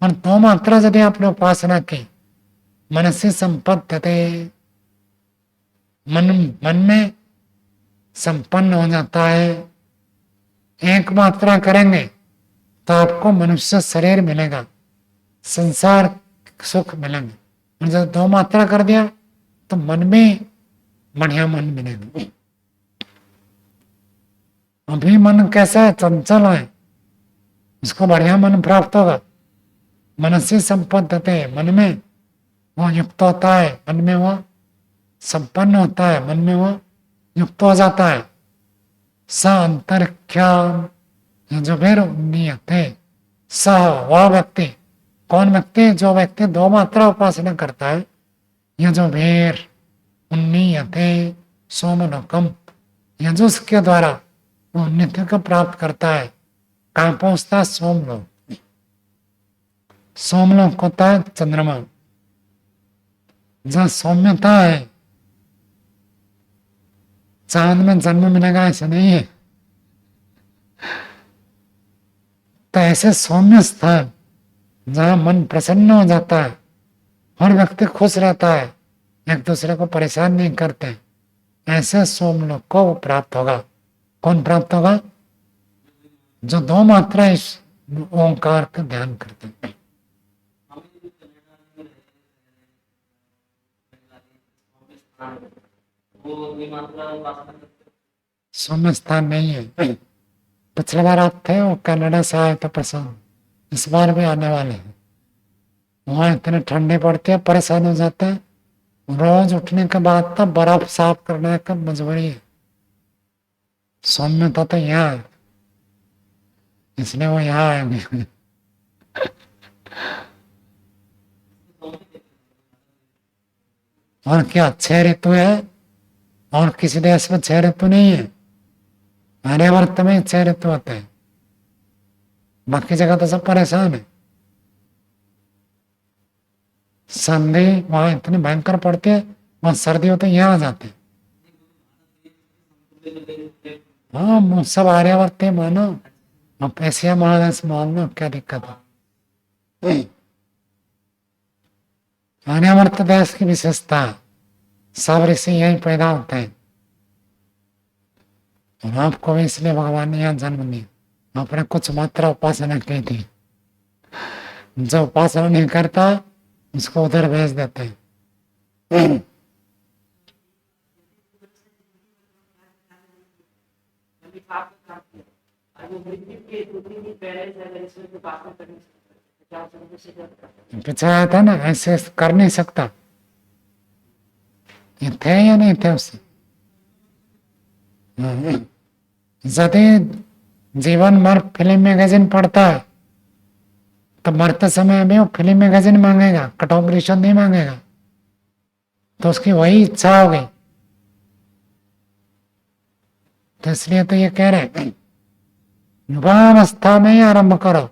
और 2 मात्रा यदि आपने उपासना की, मनसि संपद्यते, मन में संपन्न हो जाता है। 1 मात्रा करेंगे तो आपको मनुष्य शरीर मिलेगा, संसार सुख मिलेंगे। और जब 2 मात्रा कर दिया तो मन में बढ़िया मन मिलेगा। अभी मन कैसा है, चंचल है, उसको बढ़िया मन प्राप्त होगा। मन से संपद्यते, मन में वो युक्त होता है, मन में वो संपन्न होता है, मन में वो युक्त हो जाता है। स अंतरिक्षम यजुभिर्उन्नीयते, स वह व्यक्ति, कौन व्यक्ति? जो व्यक्ति 2 मात्रा उपासना करता है। यजुभिर्उन्नीयते सोमलोकम, यजुष के द्वारा वो उन्नति को प्राप्त करता है। कहाँ पहुंचता है? सोमलोक। सोमलोक होता है चंद्रमा, जहाँ सौम्यता है। चांद में जन्म मिलेगा ऐसा नहीं है। तो ऐसे सौम्य स्थान जहाँ मन प्रसन्न हो जाता है, हर व्यक्ति खुश रहता है, एक दूसरे को परेशान नहीं करते, ऐसे सोमलोक को वो प्राप्त होगा। कौन प्राप्त होगा? जो 2 मात्रा इस ओंकार का ध्यान करते हैं। सौम्य स्थान नहीं है। पिछले बार आप थे, वो कनाडा से आए थे प्रसन्न, इस बार भी आने वाले हैं। वहां इतने ठंडी पड़ती है, परेशान हो जाते हैं। रोज उठने के बाद तो बर्फ साफ करने का मजबूरी है। सौम्यता तो यहाँ है, इसलिए वो यहाँ आएंगे। और क्या 6 ऋतु है? और किसी देश में 6 ऋतु नहीं है। आर्यवर्त में 6 ऋतु होते हैं, बाकी जगह तो सब परेशान है। सर्दी वहां इतनी भयंकर पड़ती है, वहां सर्दी होती है, यहाँ आ जाते हैं। हाँ, सब आर्यवर्त है मानो, अब एशिया महादेश मान लो, क्या दिक्कत है? आर्यवर्त देश की विशेषता, सब ऋषि यहीं पैदा होते हैं। और आपको भी इसलिए भगवान ने यहाँ जन्म दिया। आपने कुछ मात्रा उपासना की थी, जो उपासना नहीं करता उसको उधर भेज देते हैं। पीछे आया था ना, ऐसे कर नहीं सकता। ये थे या नहीं थे उससे? यदि जीवन भर फिल्म मैगजीन पढ़ता है तो मरते समय भी वो फिल्म मैगजीन मांगेगा, कटऑफ रिश्वत नहीं मांगेगा। तो उसकी वही इच्छा हो गई। तो इसलिए तो ये कह रहे हैं युवावस्था में ही आरंभ करो।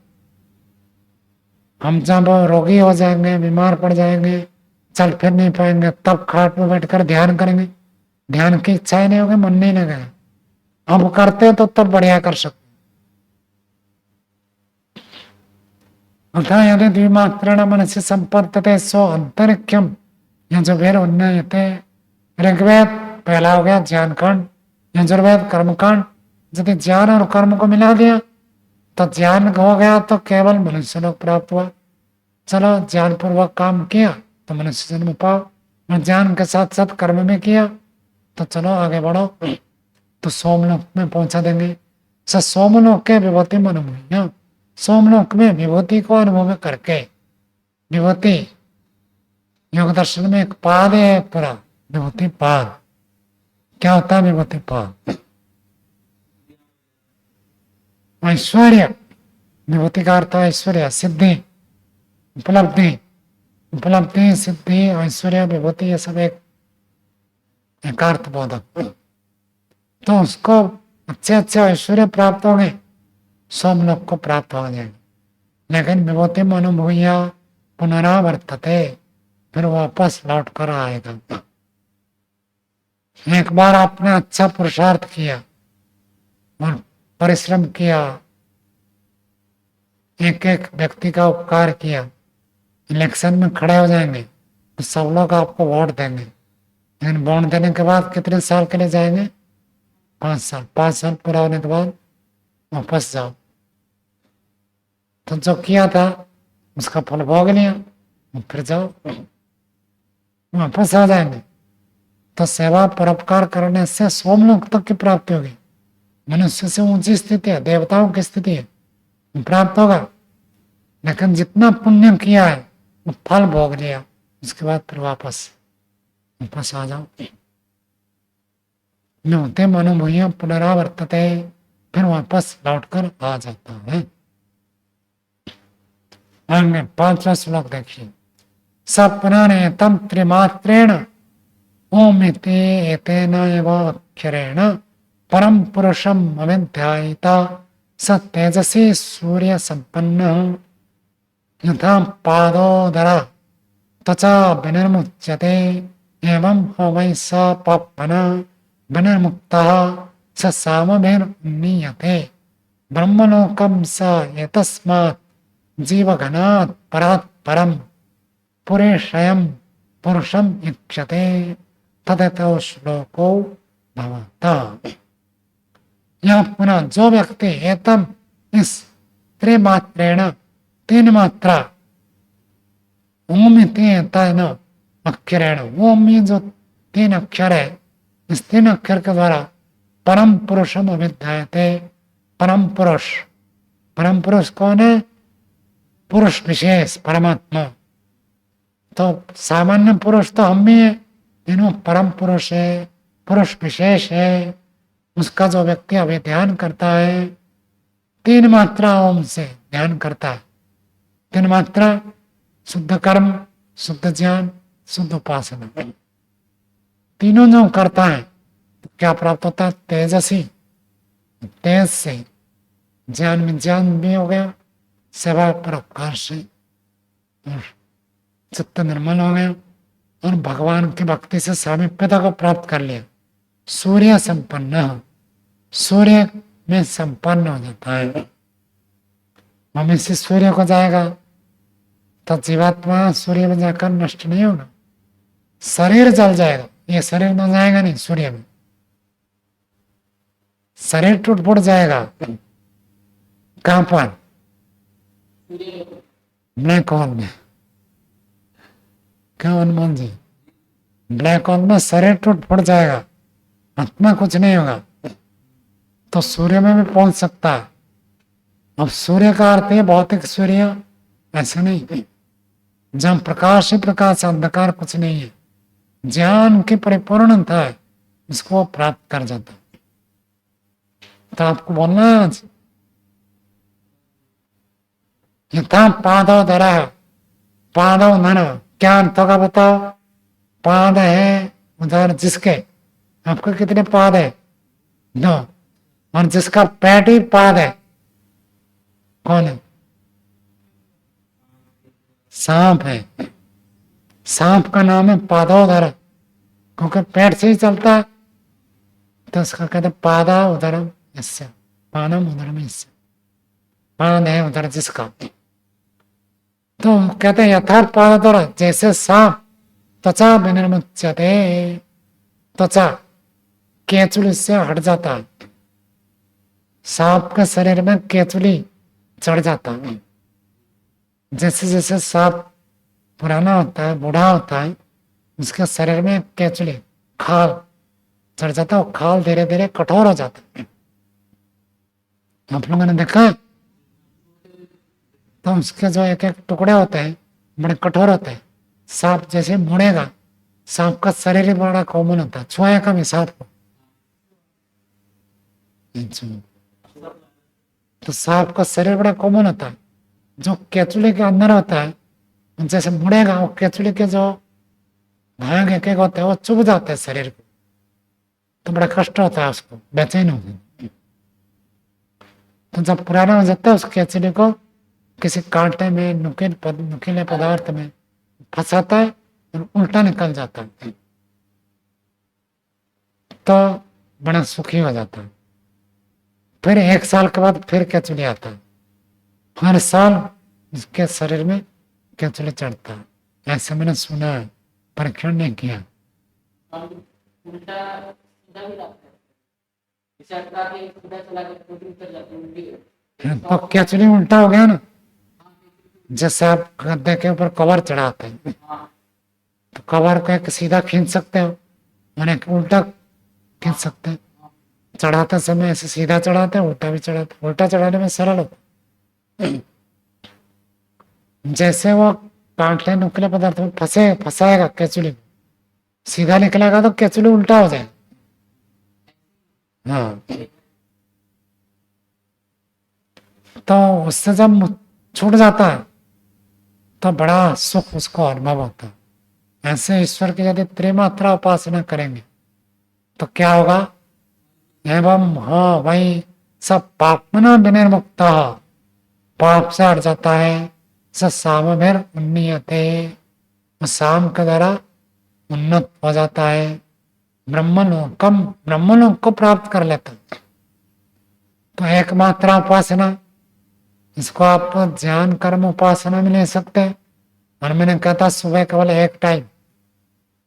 हम जब रोगी हो जाएंगे, बीमार पड़ जाएंगे, चल फिर नहीं पाएंगे, तब खाट में बैठकर ध्यान करेंगे। ध्यान की इच्छा ही नहीं होगी, मन नहीं लगेगा। अब करते तो तब बढ़िया कर सकते। अतः यदि द्विमात्रेण मनसि संपद्यते सो अंतरिक्षम यजुभिर्उन्नीयते। ऋग्वेद पहला हो गया ज्ञान कांड, यजुर्वेद कर्म कांड। यदि ज्ञान और कर्म को मिला दिया तो ज्ञान हो गया तो केवल मनुष्य लोक प्राप्त हुआ। चलो ज्ञान पूर्वक काम किया तो मनुष्य जन्म पाओ, और ज्ञान के साथ साथ कर्म में किया तो चलो आगे बढ़ो, तो सोमलोक में पहुंचा देंगे। स सोमलोक के विभूति अनुभूय, सोमलोक में विभूति को अनुभव करके, विभूति योग दर्शन में एक पाद है पूरा, विभूति पाद। क्या होता है विभूति पाद? ऐश्वर्य, विभूति का अर्थ ऐश्वर्य, सिद्धि, उपलब्धि, उपलब्धि, सिद्धि, ऐश्वर्य, विभूति, ये सब एक अर्थ बोधक। तो उसको अच्छे अच्छे ऐश्वर्य प्राप्त हो गए, सोमलोक को प्राप्त हो जाएंगे। लेकिन विभूति अनुभूय पुनरावर्तते, फिर वापस लौट कर आएगा। एक बार आपने अच्छा पुरुषार्थ किया और परिश्रम किया, एक एक व्यक्ति का उपकार किया, इलेक्शन में खड़े हो जाएंगे तो सब लोग आपको वोट देंगे। लेकिन वोट देने के बाद कितने साल के लिए जाएंगे? 5 साल। 5 साल पूरा होने के बाद वापस जाओ। तो जो किया था उसका फल भोग लिया, फिर जाओ, वापस आ जाएंगे। तो सेवा परोपकार करने से सोमलोक तक की प्राप्ति होगी। मनुष्य से ऊंची स्थिति है, देवताओं की स्थिति है, प्राप्त होगा। लेकिन जितना पुण्य किया है वो फल भोग लिया, उसके बाद फिर वापस आ जाओ। नौते अनुभूय पुनरावर्तते, फिर वापस लौटकर आ जाता है। आगे 5वां श्लोक देखिए। सपनानेतम त्रिमात्रेण ओमिति एतेन एव अक्षरेण परम पुरुषम अविध्यायिता स तेजसी सूर्य संपन्नः यथा पादोदर त्वचा विनिर्मुच्यते एवं होमै स पाप्पनः विनिर्मुक्तः स सामभिर्नीयते ब्रह्मलोकं स एतस्मात् जीवगणात् परात् परं पुरेशयं पुरुषम इच्छते तदेतो श्लोको भवता। यह पुनः जो व्यक्ति एतम इस त्रिमात्रेण, 3 मात्रा, ओम तेन अक्षरेण, ओम ये जो 3 अक्षर है, इस 3 अक्षर के द्वारा परम पुरुषम अविध्यायते, परम पुरुष कौन है? पुरुष विशेष परमात्मा। तो सामान्य पुरुष तो हम भी है, तीनों परम पुरुष है, पुरुष विशेष है। उसका जो व्यक्ति अभी ध्यान करता है, 3 मात्रा ओम से ध्यान करता है। 3 मात्रा, शुद्ध कर्म, शुद्ध ज्ञान, शुद्ध उपासना, तीनों जो करता है तो क्या प्राप्त होता है? तेजसी, तेज से ज्ञान में ज्ञान भी हो गया, सेवा परोपकार से चित्त निर्मल हो गया और भगवान की भक्ति से सामीप्यता को प्राप्त कर लिया। सूर्य संपन्न, सूर्य में संपन्न हो जाता है। हम इसी सूर्य को जाएगा तो जीवात्मा सूर्य में जाकर नष्ट नहीं होगा, शरीर जल जाएगा। ये शरीर तो जाएगा नहीं सूर्य में, शरीर टूट फूट जाएगा। कहां पर? ब्लैक होल में। क्या हनुमान जी? ब्लैक होल में शरीर टूट फूट जाएगा, आत्मा कुछ नहीं होगा। तो सूर्य में भी पहुंच सकता है। अब सूर्य का अर्थ है भौतिक सूर्य, ऐसा नहीं। जहां प्रकाश ही प्रकाश, अंधकार कुछ नहीं है, ज्ञान की परिपूर्णता है, इसको प्राप्त कर जाता है। तो आपको बोलना है आज, यथा पादो धरा, पादो धरा, क्या अर्थ होगा बताओ? पाद है उधर जिसके, आपके कितने पाद है? 2। और जिसका पेट ही पाद है, कौन है? सांप है। सांप का नाम है पादोदर, क्योंकि पेट से ही चलता है, तो उसका कहते पादा उदरम, इससे पानम उदरम, इससे पाद है उधर जिसका। तो कहते हैं यथार्थ पादोदर, जैसे सांप त्वचा विनिर्मुच्यते, त्वचा केचुली से हट जाता है। सांप के शरीर में केचुली चढ़ जाता है। जैसे जैसे सांप पुराना होता है, बूढ़ा होता है, उसके शरीर में केचुली, खाल चढ़ जाता है। खाल धीरे धीरे कठोर हो जाता है। आप लोगों ने देखा है? तो उसके जो एक एक टुकड़े होते हैं बड़े कठोर होते हैं। सांप जैसे मुड़ेगा, सांप का शरीर ही बड़ा कोमल होता है, छुआया कभी सांप को। अच्छा। तो सांप का शरीर बड़ा कोमल होता है, जो केचुली के अंदर होता है जैसे मुड़ेगा वो केचुली के जो भाग एक एक होते हैं वो चुभ जाते हैं शरीर को, तो बड़ा कष्ट होता है उसको, बेचैन हो गया। तो जब पुराना हो जाता है उस केचुली को किसी कांटे में नुकीले पदार्थ में फंसाता है और उल्टा निकल जाता है, तो बड़ा सुखी हो जाता है। फिर 1 साल के बाद फिर केचुली आता है, हर साल उसके शरीर में केचुली चढ़ता है, ऐसे मैंने सुना है, परीक्षण नहीं किया। उल्टा सीधा भी लगता है, जैसे अटका के सीधा चला के टूटी उतर जाती है, उल्टी तो केचुली उल्टा हो गया ना, जैसे आप गद्दे के ऊपर कवर चढ़ाते हैं तो कवर को एक सीधा खींच सकते हो और एक उल्टा खींच सकते हैं। चढ़ाते समय ऐसे सीधा चढ़ाते हैं, उल्टा भी चढ़ाते हैं। उल्टा चढ़ाने में सरल होता है। जैसे वो कांटे नुकीले पदार्थ में फंसाएगा केचुली को, सीधा निकलेगा तो केचुली उल्टा हो जाएगा। हाँ, तो उससे जब छूट जाता है तो बड़ा सुख उसको अनुभव होता है। ऐसे ईश्वर की यदि त्रिमात्रा उपासना करेंगे तो क्या होगा? एवं हाँ भाई सब पापमना विनिर्मुक्त, पाप से हट जाता है। स सामभेर उन्नीयते, साम के द्वारा उन्नत हो जाता है। ब्रह्मलोक को प्राप्त कर लेता है। तो एकमात्रा उपासना, इसको आप ज्ञान कर्म उपासना में ले सकते हैं। और मैंने कहा था सुबह केवल एक टाइम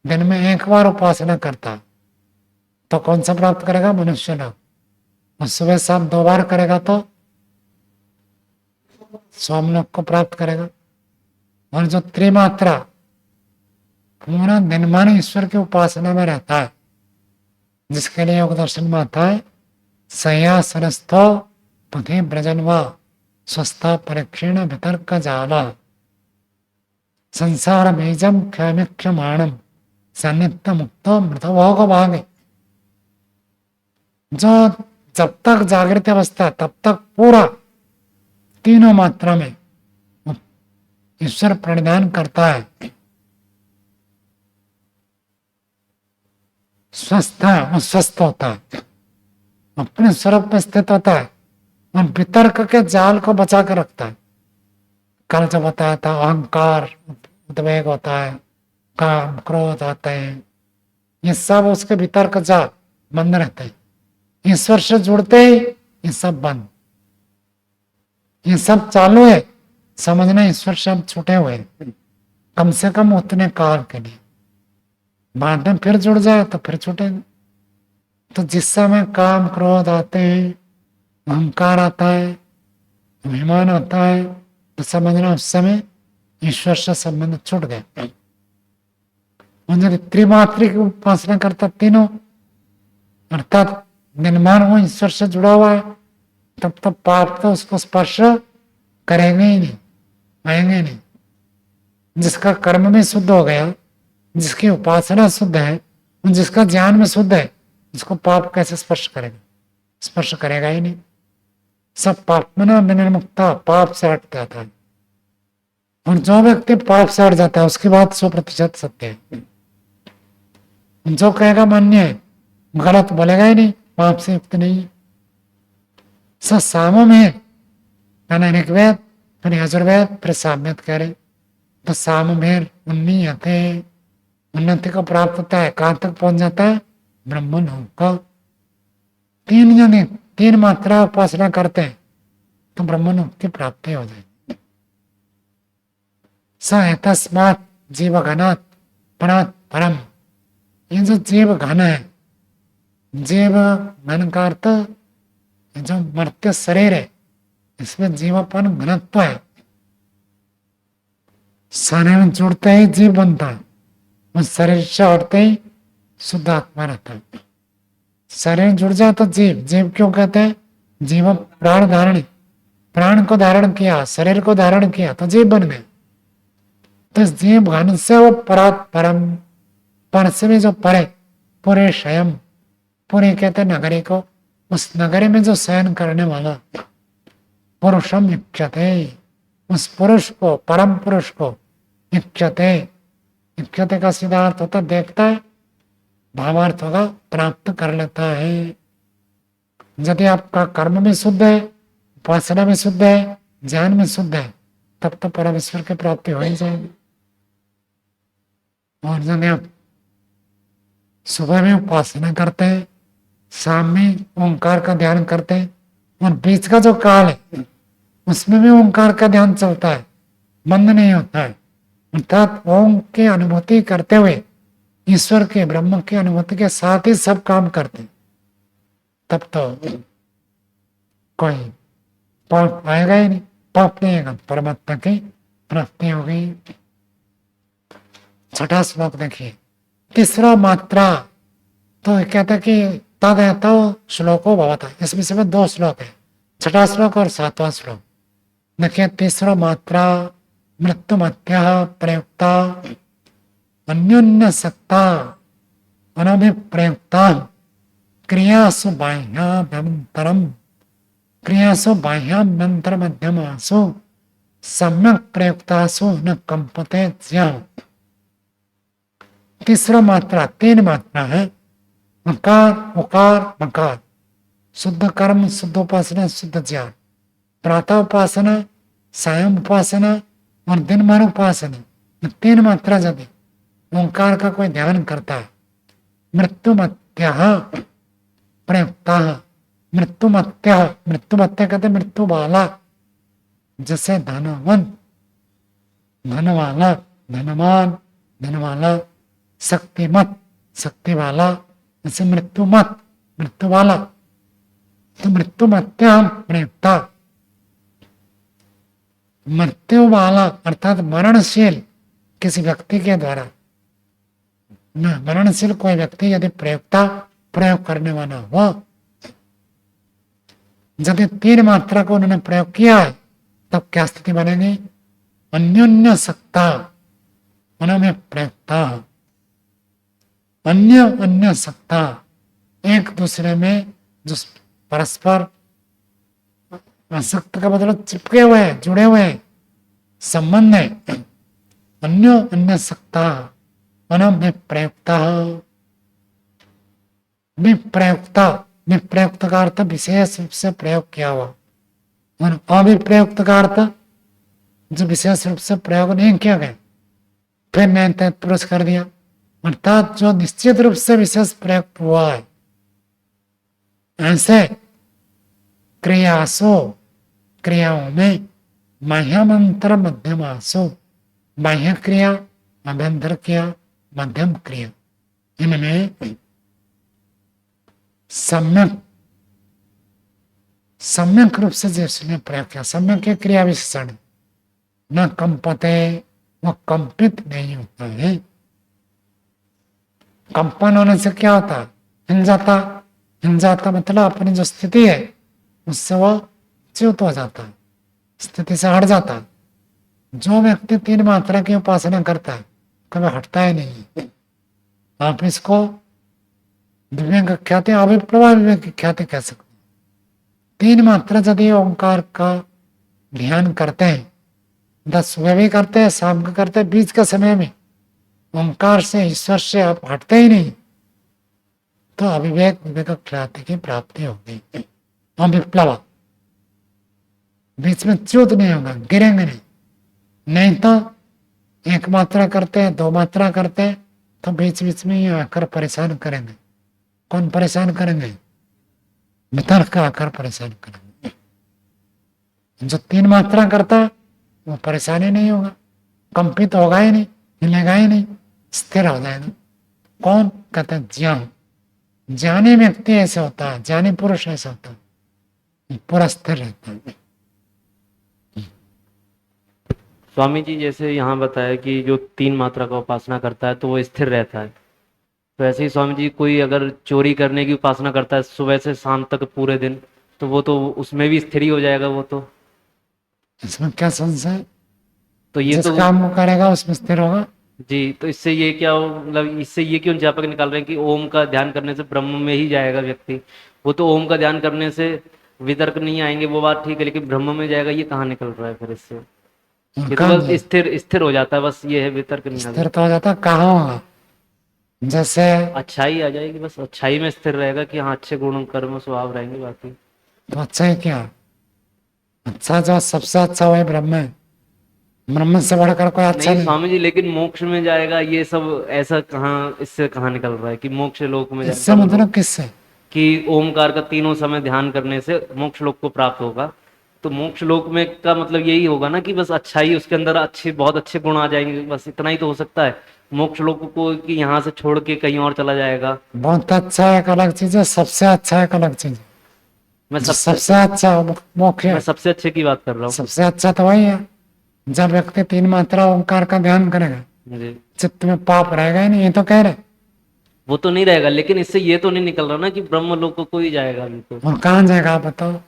दिन में 1 बार उपासना करता तो कौन सा प्राप्त करेगा? मनुष्य लोग। और सुबह शाम 2 बार करेगा तो सोमलोक को प्राप्त करेगा। और जो त्रिमात्रा पूरा दिनमान ईश्वर की उपासना में रहता है, जिसके लिए योग दर्शन में आता है सयासनस्थो पथे ब्रजनवा स्वस्था परीक्षण वितर्क जाला संसार बीजम क्षमिक्षमाणम सन्नित्य मुक्तो मृतभोग भागे। जो जब तक जागृत अवस्था है तब तक पूरा तीनों मात्रा में ईश्वर प्रणिधान करता है, स्वस्थ है और स्वस्थ होता है, अपने स्वरूप में स्थित होता है और वितर्क के जाल को बचा कर रखता है। कल जो बताया था अहंकार उद्वेग होता है, काम क्रोध आते हैं, ये सब उसके वितर्क जाल बंद रहते हैं। ईश्वर से जुड़ते ही ये सब बंद, ये सब चालू है। समझना ईश्वर से हम छूटे हुए हैं, कम से कम उतने काल के लिए। बाद में फिर जुड़ जाए तो फिर छूटेंगे। तो जिस समय काम क्रोध आते हैं, अहंकार आता है, अभिमान आता है, तो समझना उस समय ईश्वर से संबंध छूट गया। और त्रिमात्री की उपासना करता तीनों, अर्थात दिनमान वो ईश्वर से जुड़ा हुआ है, तब तक पाप तो उसको स्पर्श करेंगे ही नहीं, आएंगे नहीं। जिसका कर्म भी शुद्ध हो गया, जिसकी उपासना शुद्ध है, जिसका ज्ञान में शुद्ध है, उसको पाप कैसे स्पर्श करेगा? स्पर्श करेगा ही नहीं। सब पाप मना विनिर्मुक्ता, पाप से हट जाता है। और जो व्यक्ति पाप से हट जाता है उसकी बात 100% सत्य है। जो कहेगा मान्य है, गलत बोलेगा ही नहीं, पाप से युक्त नहीं। सामों में ऋग्वेद, फिर यजुर्वेद, फिर सामवेद कह रहे। तो सामवेद उन्नति को प्राप्त होता है। कहां तक पहुंच जाता है? ब्रह्मलोक को। 3 जने 3 मात्रा उपासना करते हैं तो ब्रह्मलोक की प्राप्ति हो जाएगी। स तस्मात् जीव घनात् परात् परम। ये जो जीव घन है, जीव घन का अर्थ जो मर्त्य शरीर है, इसमें जीवापन घनत्व है। शरीर में जुड़ते ही जीव बनता है, उस शरीर से हटते ही शुद्ध आत्मा रहता है। शरीर जुड़ जाए तो जीव। जीव क्यों कहते हैं? जीव प्राण को धारण किया, शरीर को धारण किया तो जीव बन गए। तो इस जीव भान से वो परात परम, पर से भी जो परे, पूरे स्वयं, पूरे कहते नगरी को, उस नगरी में जो शयन करने वाला पुरुषम इच्छते, उस पुरुष को, परम पुरुष को इच्छते, इच्छते का सीधा अर्थ होता देखता है, भावार्थ होगा प्राप्त कर लेता है। यदि आपका कर्म में शुद्ध है, उपासना में शुद्ध है, ज्ञान में शुद्ध है, तब तो परमेश्वर की प्राप्ति हो ही जाएगी। और यदि आप सुबह में उपासना करते हैं, शाम में ओंकार का ध्यान करते हैं, और बीच का जो काल है उसमें भी ओंकार का ध्यान चलता है, बंद नहीं होता है, अर्थात ओम की अनुभूति करते हुए ईश्वर के, ब्रह्म की अनुभूति के साथ ही सब काम करते हैं, तब तो कोई पाप आएगा ही नहीं, पाप नहीं आएगा, परमात्मा की प्राप्ति हो गई। छठा श्लोक देखिए, तीसरा मात्रा, तो कहते हैं कि तद है तो श्लोको भवता, इस विषय में 2 श्लोक है, छठा श्लोक और 7वां श्लोक। देखिए तीसरा मात्रा, मृत्यु मध्य प्रयुक्ता अन्योन्य सत्ता अनभिप्रयुक्ता क्रियासु बाह्याभ्यंतरम, क्रियासु बाह्याभ्यंतर मध्यमासु सम्यक प्रयुक्तासु न कंपते ज्ञान। तीसरा मात्रा, 3 मात्रा है, अकार उकार मकार, शुद्ध कर्म, शुद्ध उपासना, शुद्ध ज्ञान, प्रातः उपासना, सायं उपासना और दिन भर उपासना, 3 मात्रा यदि ओंकार का कोई ध्यान करता है, मृत्यु मत्य प्रयुक्ता, मृत्यु मत्य कहते मृत्यु वाला, जैसे धनवंत, धन वाला, धनवान, धन वाला, शक्तिमत, शक्ति वाला, जैसे मृत्यु मत, मृत्यु वाला, तो मृत्यु मत्य प्रयुक्ता, मृत्यु वाला अर्थात मरणशील किसी व्यक्ति के द्वारा, मरणशील कोई व्यक्ति यदि प्रयुक्ता, प्रयोग करने वाला हो, यदि 3 मात्रा को उन्होंने प्रयोग किया है, तब क्या स्थिति बनेगी? अन्योन्य सत्ता, उन्होंने प्रयुक्ता, अन्य अन्य सत्ता, एक दूसरे में जो परस्पर, आसक्त का मतलब चिपके हुए हैं, जुड़े हुए हैं, संबंध है, अन्य अन्य सत्ता, अनभिप्रयुक्ता, विप्रयुक्ता, विप्रयुक्त का अर्थ विशेष रूप से प्रयोग किया हुआ, और अविप्रयुक्त का अर्थ जो विशेष रूप से प्रयोग नहीं किया गया, फिर नैन पुरुष कर दिया, अर्थात जो निश्चित रूप से विशेष प्रयुक्त हुआ है। ऐसे क्रियासो, क्रियाओं में बाह्यमंतर मध्यमासो, बाह्य क्रिया, अभ्यंतर क्रिया, मध्यम क्रिया, इनमें सम्यक, सम्यक रूप से जिसने प्रयोग किया, सम्यक के क्रिया विशेषण, न कंपते, वो कंपित नहीं होता है। कंपन होने से क्या होता है? हिल जाता, हिल जाता मतलब अपनी जो स्थिति है उससे वो च्युत हो जाता है, स्थिति से हट जाता है। जो व्यक्ति 3 मात्रा की उपासना करता है कभी हटता ही नहीं है। आप इसको दिव्य ख्याति, अभिप्रभा विवेक की ख्याति कह सकते हैं। 3 मात्रा यदि ओंकार का ध्यान करते हैं, 10 सुबह भी करते हैं, शाम को करते हैं, बीच का समय में ओंकार से, ईश्वर से आप हटते ही नहीं, तो अविवेक विवेक ख्याति की प्राप्ति होगी। अविप्लवा, बीच में च्युत नहीं होगा, गिरेंगे नहीं। नहीं तो 1 मात्रा करते हैं, 2 मात्रा करते हैं, तो बीच बीच में ये आकर परेशान करेंगे। कौन परेशान करेंगे? वितर्क आकर परेशान करेंगे। जो 3 मात्रा करता है वो परेशानी नहीं होगा, कंपित होगा ही नहीं, हिलेगा ही नहीं, स्थिर हो जाएगा। कौन? कहते हैं ज्ञान, ज्ञानी व्यक्ति ऐसे होता है, ज्ञानी पुरुष ऐसा होता है, पूरा स्थिर रहता है। स्वामी जी जैसे यहाँ बताया कि जो 3 मात्रा का उपासना करता है तो वो स्थिर रहता है, तो ऐसे ही स्वामी जी कोई अगर चोरी करने की उपासना करता है सुबह से शाम तक पूरे दिन, तो वो तो उसमें भी स्थिर ही हो जाएगा वो तो। इसमें क्या संशय? तो ये जिस तो काम को करेगा उसमें स्थिर होगा। जी, तो इससे ये क्या मतलब इससे ये क्यों अध्यापक निकाल रहे हैं कि ओम का ध्यान करने से ब्रह्म में ही जाएगा व्यक्ति? वो तो ओम का ध्यान करने से वितर्क नहीं आएंगे, वो बात ठीक है, लेकिन ब्रह्म में जाएगा ये कहाँ निकल रहा है फिर इससे? और ये तो कहाँ बस जाए? स्थिर स्थिर हो जाता है, बस ये है, वितर्क नहीं आता। स्थिर तो हो जाता, कहाँ होगा? जैसे अच्छाई आ जाएगी, बस अच्छाई में स्थिर रहेगा कि हाँ अच्छे गुण कर्म स्वभाव रहेंगे, बाकी तो अच्छा है क्या? अच्छा जो सबसे अच्छा वही ब्रह्म है। ब्रह्म से बढ़कर कोई अच्छा नहीं नहीं। स्वामी जी, लेकिन मोक्ष में जाएगा ये सब ऐसा कहाँ, इससे कहाँ निकल रहा है कि मोक्ष लोक में जाएगा इससे सब लोग, मतलब किससे? कि ओमकार का तीनों समय ध्यान करने से मोक्ष लोक को प्राप्त होगा? तो मोक्ष लोक में का मतलब यही होगा ना कि बस अच्छाई उसके अंदर अच्छे बहुत अच्छे गुण आ जाएंगे, बस इतना ही तो हो सकता है मोक्ष लोक को, कि यहाँ से छोड़ के कहीं और चला जाएगा। बहुत अच्छा एक अलग चीज है, सबसे अच्छा एक अलग चीज है। मैं जो सबसे सबसे अच्छा मोक्ष मैं है, सबसे अच्छे की बात कर रहा हूँ। सबसे अच्छा तो वही है। जब व्यक्ति तीन मात्रा ओंकार का ध्यान करेगा, जी, चित्त में पाप रहेगा ही नहीं, ये तो कह रहे। वो तो नहीं रहेगा, लेकिन इससे ये तो नहीं निकल रहा ना कि ब्रह्म लोक को ही जाएगा अभी तो। और कहाँ जाएगा आप बताओ?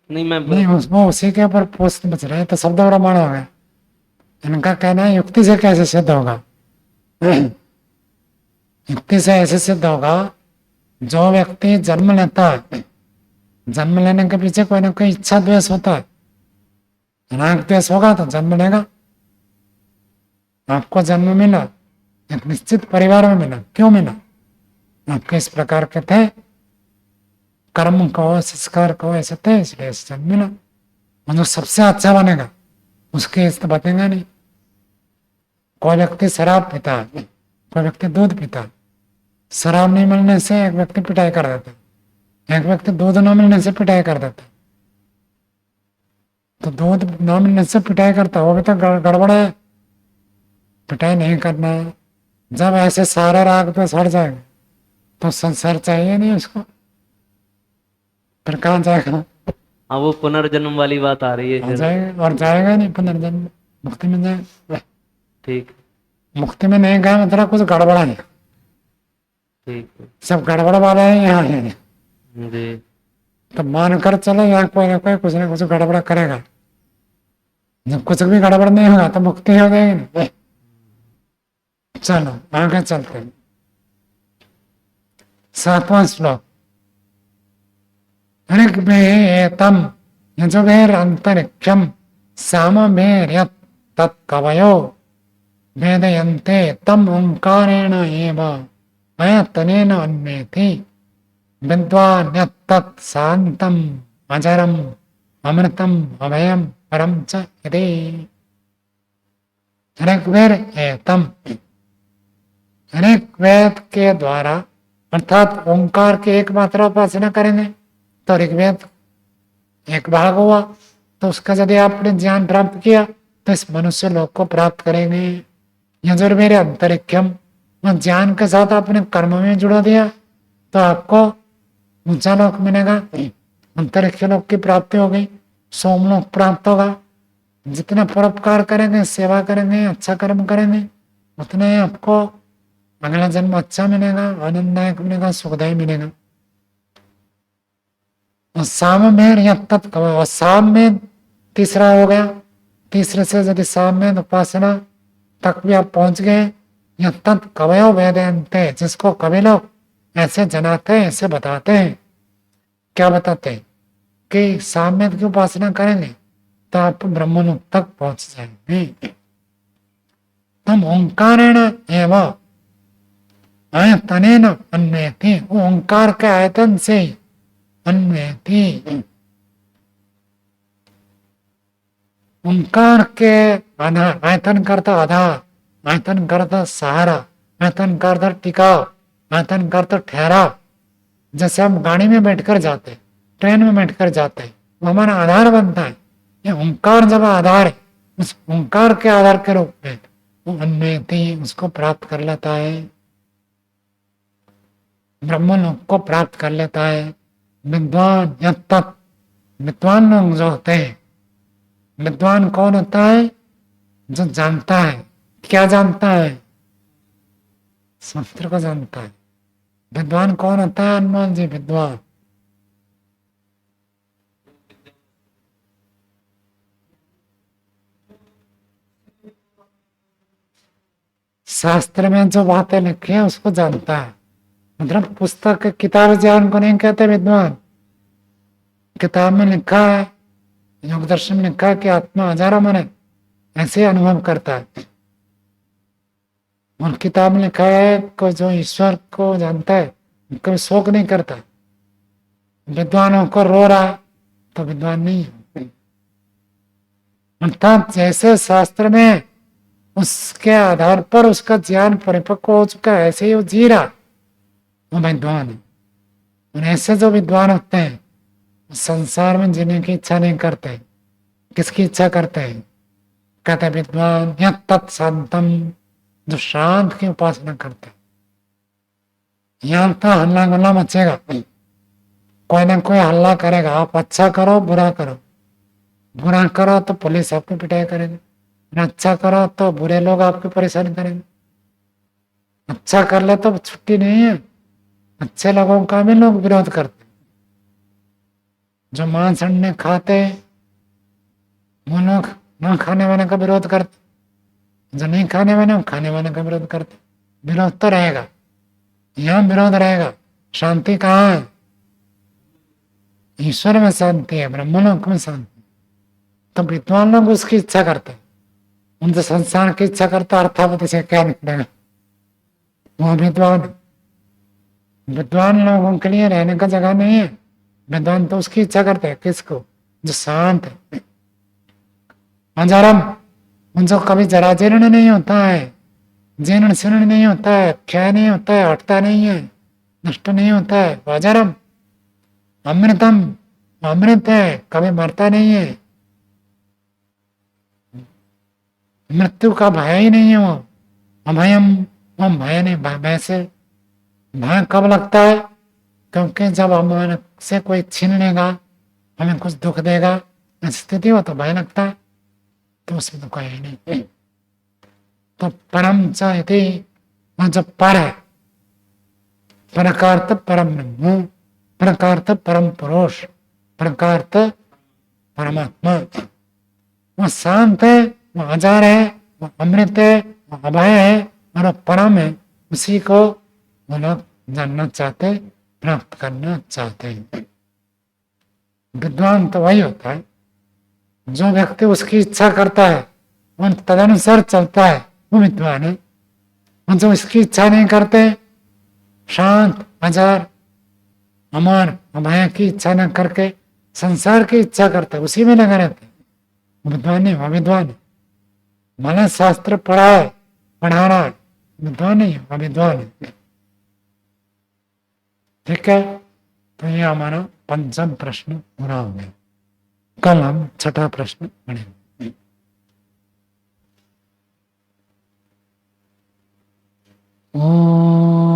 नहीं मैं नहीं, उसमें उसी के ऊपर पोस्ट बच रहे हैं, तो शब्द प्रमाण हो गए। इनका कहना है युक्ति से कैसे सिद्ध होगा? युक्ति से ऐसे सिद्ध होगा, जो व्यक्ति जन्म लेता है, जन्म लेने के पीछे कोई ना कोई इच्छा द्वेष होता है। राग द्वेष होगा तो जन्म लेगा। आपको जन्म मिला, एक निश्चित परिवार में मिला, क्यों मिला? आपके इस प्रकार के थे, कर्म को संस्कार को ऐसे थे, इसलिए ऐसे जन्म मिला। और जो सबसे अच्छा बनेगा उसके इस तो बतेगा नहीं। कोई व्यक्ति शराब पीता है, कोई व्यक्ति दूध पीता है। शराब नहीं मिलने से एक व्यक्ति पिटाई कर देता है, एक व्यक्ति दूध न मिलने से पिटाई कर देता है। तो दूध न मिलने से पिटाई करता है, वो भी तो गड़बड़ है। पिटाई नहीं करना है। जब ऐसे सारे राग पे सड़ जाएंगे तो संसार चाहिए नहीं उसको, फिर कहाँ जाएगा? हाँ, वो पुनर्जन्म वाली बात आ रही है आ फिर। जाएगा और जाएगा नहीं पुनर्जन्म। मुक्ति में जाएगा। ठीक, मुक्ति में नहीं गया मतलब कुछ गड़बड़ा है। ठीक सब गड़बड़ वाले हैं यहाँ है। है। जी, तो मानकर चलो यहाँ कोई ना कोई कुछ ना कुछ गड़बड़ा करेगा। जब कुछ भी गड़बड़ नहीं होगा तो मुक्ति हो जाएगी ना। चलो आगे चलते हैं। 7वां श्लोक। ऋग्वेतम यजुर्वेरंतरिक्षम सामवेर्यत् तत्कवयो वेदयन्ते तम ओंकारेण एव अयतनेन अन्वेति विद्वान् यत्तत् शान्तम् अजरम् अमृतम् अभयम् परम च इति। ऋग्वेद ऋग्वेद के द्वारा अर्थात ओंकार की एक मात्रा उपासना करेंगे तो ऋग्वेद एक भाग हुआ। तो उसका यदि आपने ज्ञान प्राप्त किया तो इस मनुष्य लोक को प्राप्त करेंगे। यजुर्वेद अंतरिक्षम, ज्ञान के साथ आपने कर्म में जुड़ा दिया तो आपको ऊंचा लोक मिलेगा, अंतरिक्ष लोक की प्राप्ति हो गई, सोमलोक प्राप्त होगा। जितना परोपकार करेंगे, सेवा करेंगे, अच्छा कर्म करेंगे, उतना ही आपको अगला जन्म अच्छा मिलेगा, आनंददायक मिलेगा, सुखदायी मिलेगा। और साम में या तत्व, और साम में तीसरा हो गया। तीसरे से यदि साम में उपासना तक भी आप पहुंच गए, या तत् कवयो वेदयन्ते, जिसको कवि लोग ऐसे जनाते हैं, ऐसे बताते हैं। क्या बताते हैं? कि साम्य की उपासना करेंगे तो आप ब्रह्मलोक तक पहुंच जाएंगे। तम ओंकारेण एवं आयतनेन अन्वेति, ओंकार के आयतन से अन्वेति, ओंकार के आधार, आयतन करता आधार, आयतन करता सहारा, आयतन करता टिकाव, आयतन करता ठहराव। जैसे हम गाड़ी में बैठकर जाते, ट्रेन में बैठकर जाते, वो हमारा आधार बनता है। ये ओंकार जब आधार है, उस ओंकार के आधार के रूप में वो अन्वेति, उसको प्राप्त कर लेता है, ब्रह्मलोक को प्राप्त कर लेता है। विद्वान यत्तत्, विद्वान लोग जो होते हैं, विद्वान कौन होता है? जो जानता है। क्या जानता है? शास्त्र को जानता है। विद्वान कौन होता है हनुमान जी? विद्वान शास्त्र में जो बातें लिखी है उसको जानता है। मतलब पुस्तक किताब ज्ञान को नहीं कहते विद्वान। किताब में लिखा है, योग दर्शन में लिखा है कि आत्मा हजारों मन है, ऐसे अनुभव करता है। और किताब में लिखा है कि जो ईश्वर को जानता है कभी शोक नहीं करता। विद्वानों को रो रहा तो विद्वान नहीं है। अर्थात जैसे शास्त्र में उसके आधार पर उसका ज्ञान परिपक्व हो चुका है, ऐसे ही वो जी रहा, वो विद्वान है। और ऐसे जो विद्वान होते हैं संसार में जीने की इच्छा नहीं करते। किसकी इच्छा करते हैं? कहते हैं विद्वान या तत्शांतम, जो शांत की उपासना करते हैं। यहां तो हल्ला गुल्ला मचेगा, कोई ना कोई हल्ला करेगा। आप अच्छा करो बुरा करो, बुरा करो तो पुलिस आपकी पिटाई करेगी, अच्छा करो तो बुरे लोग आपकी परेशानी करेंगे। अच्छा कर ले तो छुट्टी नहीं है, अच्छे लोगों का भी लोग विरोध करते। जो मांस अंडे खाते वो लोग न खाने वाले का विरोध करते, जो नहीं खाने वाले वो खाने वाले का विरोध करते। विरोध तो रहेगा, यहाँ विरोध रहेगा। शांति कहाँ है? ईश्वर में शांति है, ब्रह्मलोक में शांति। तो विद्वान लोग उसकी इच्छा करते हैं। उनसे संसार की इच्छा करता अर्थापति से क्या निकलेगा? वो विद्वान। विद्वान लोगों के लिए रहने का जगह नहीं है। विद्वान तो उसकी इच्छा करते हैं। किसको? जो शांत है, अजरम, उनसे कभी जरा जीर्ण नहीं होता है, जीर्ण शीर्ण नहीं होता है, क्षय नहीं होता है, हटता नहीं है, नष्ट नहीं होता है। अजरम, अमृतम, अमृत है, कभी मरता नहीं है, मृत्यु का भय ही नहीं है वो। अभयम, वो भय नहीं। भय से भय कब लगता है? क्योंकि जब हमारे से कोई छीन लेगा, हमें कुछ दुख देगा, स्थिति हो तो भय लगता है। तो उसमें तो कोई नहीं। तो परम चाहते जब पर है, प्रकारत परम ब्रह्म, प्रकारत परम पुरुष, प्रकारत परमात्मा। वो शांत है, वो अजार है, वो अमृत है, वो अभय है और वो परम है। उसी को वो लोग जानना चाहते, प्राप्त करना चाहते हैं। विद्वान तो वही होता है जो व्यक्ति उसकी इच्छा करता है और तदनुसार चलता है, वो विद्वान है। और जो इसकी इच्छा नहीं करते, शांत अजार अमर अभय की इच्छा न करके संसार की इच्छा करते, उसी में लगे रहते, विद्वान नहीं। वह विद्वान है। भले शास्त्र पढ़ा है, पढ़ा रहा है, विद्वान नहीं है, वह विद्वान है। ठीक है, तो ये हमारा पंचम प्रश्न पूरा हो गया। कल हम छठा प्रश्न पढ़ेंगे। ओम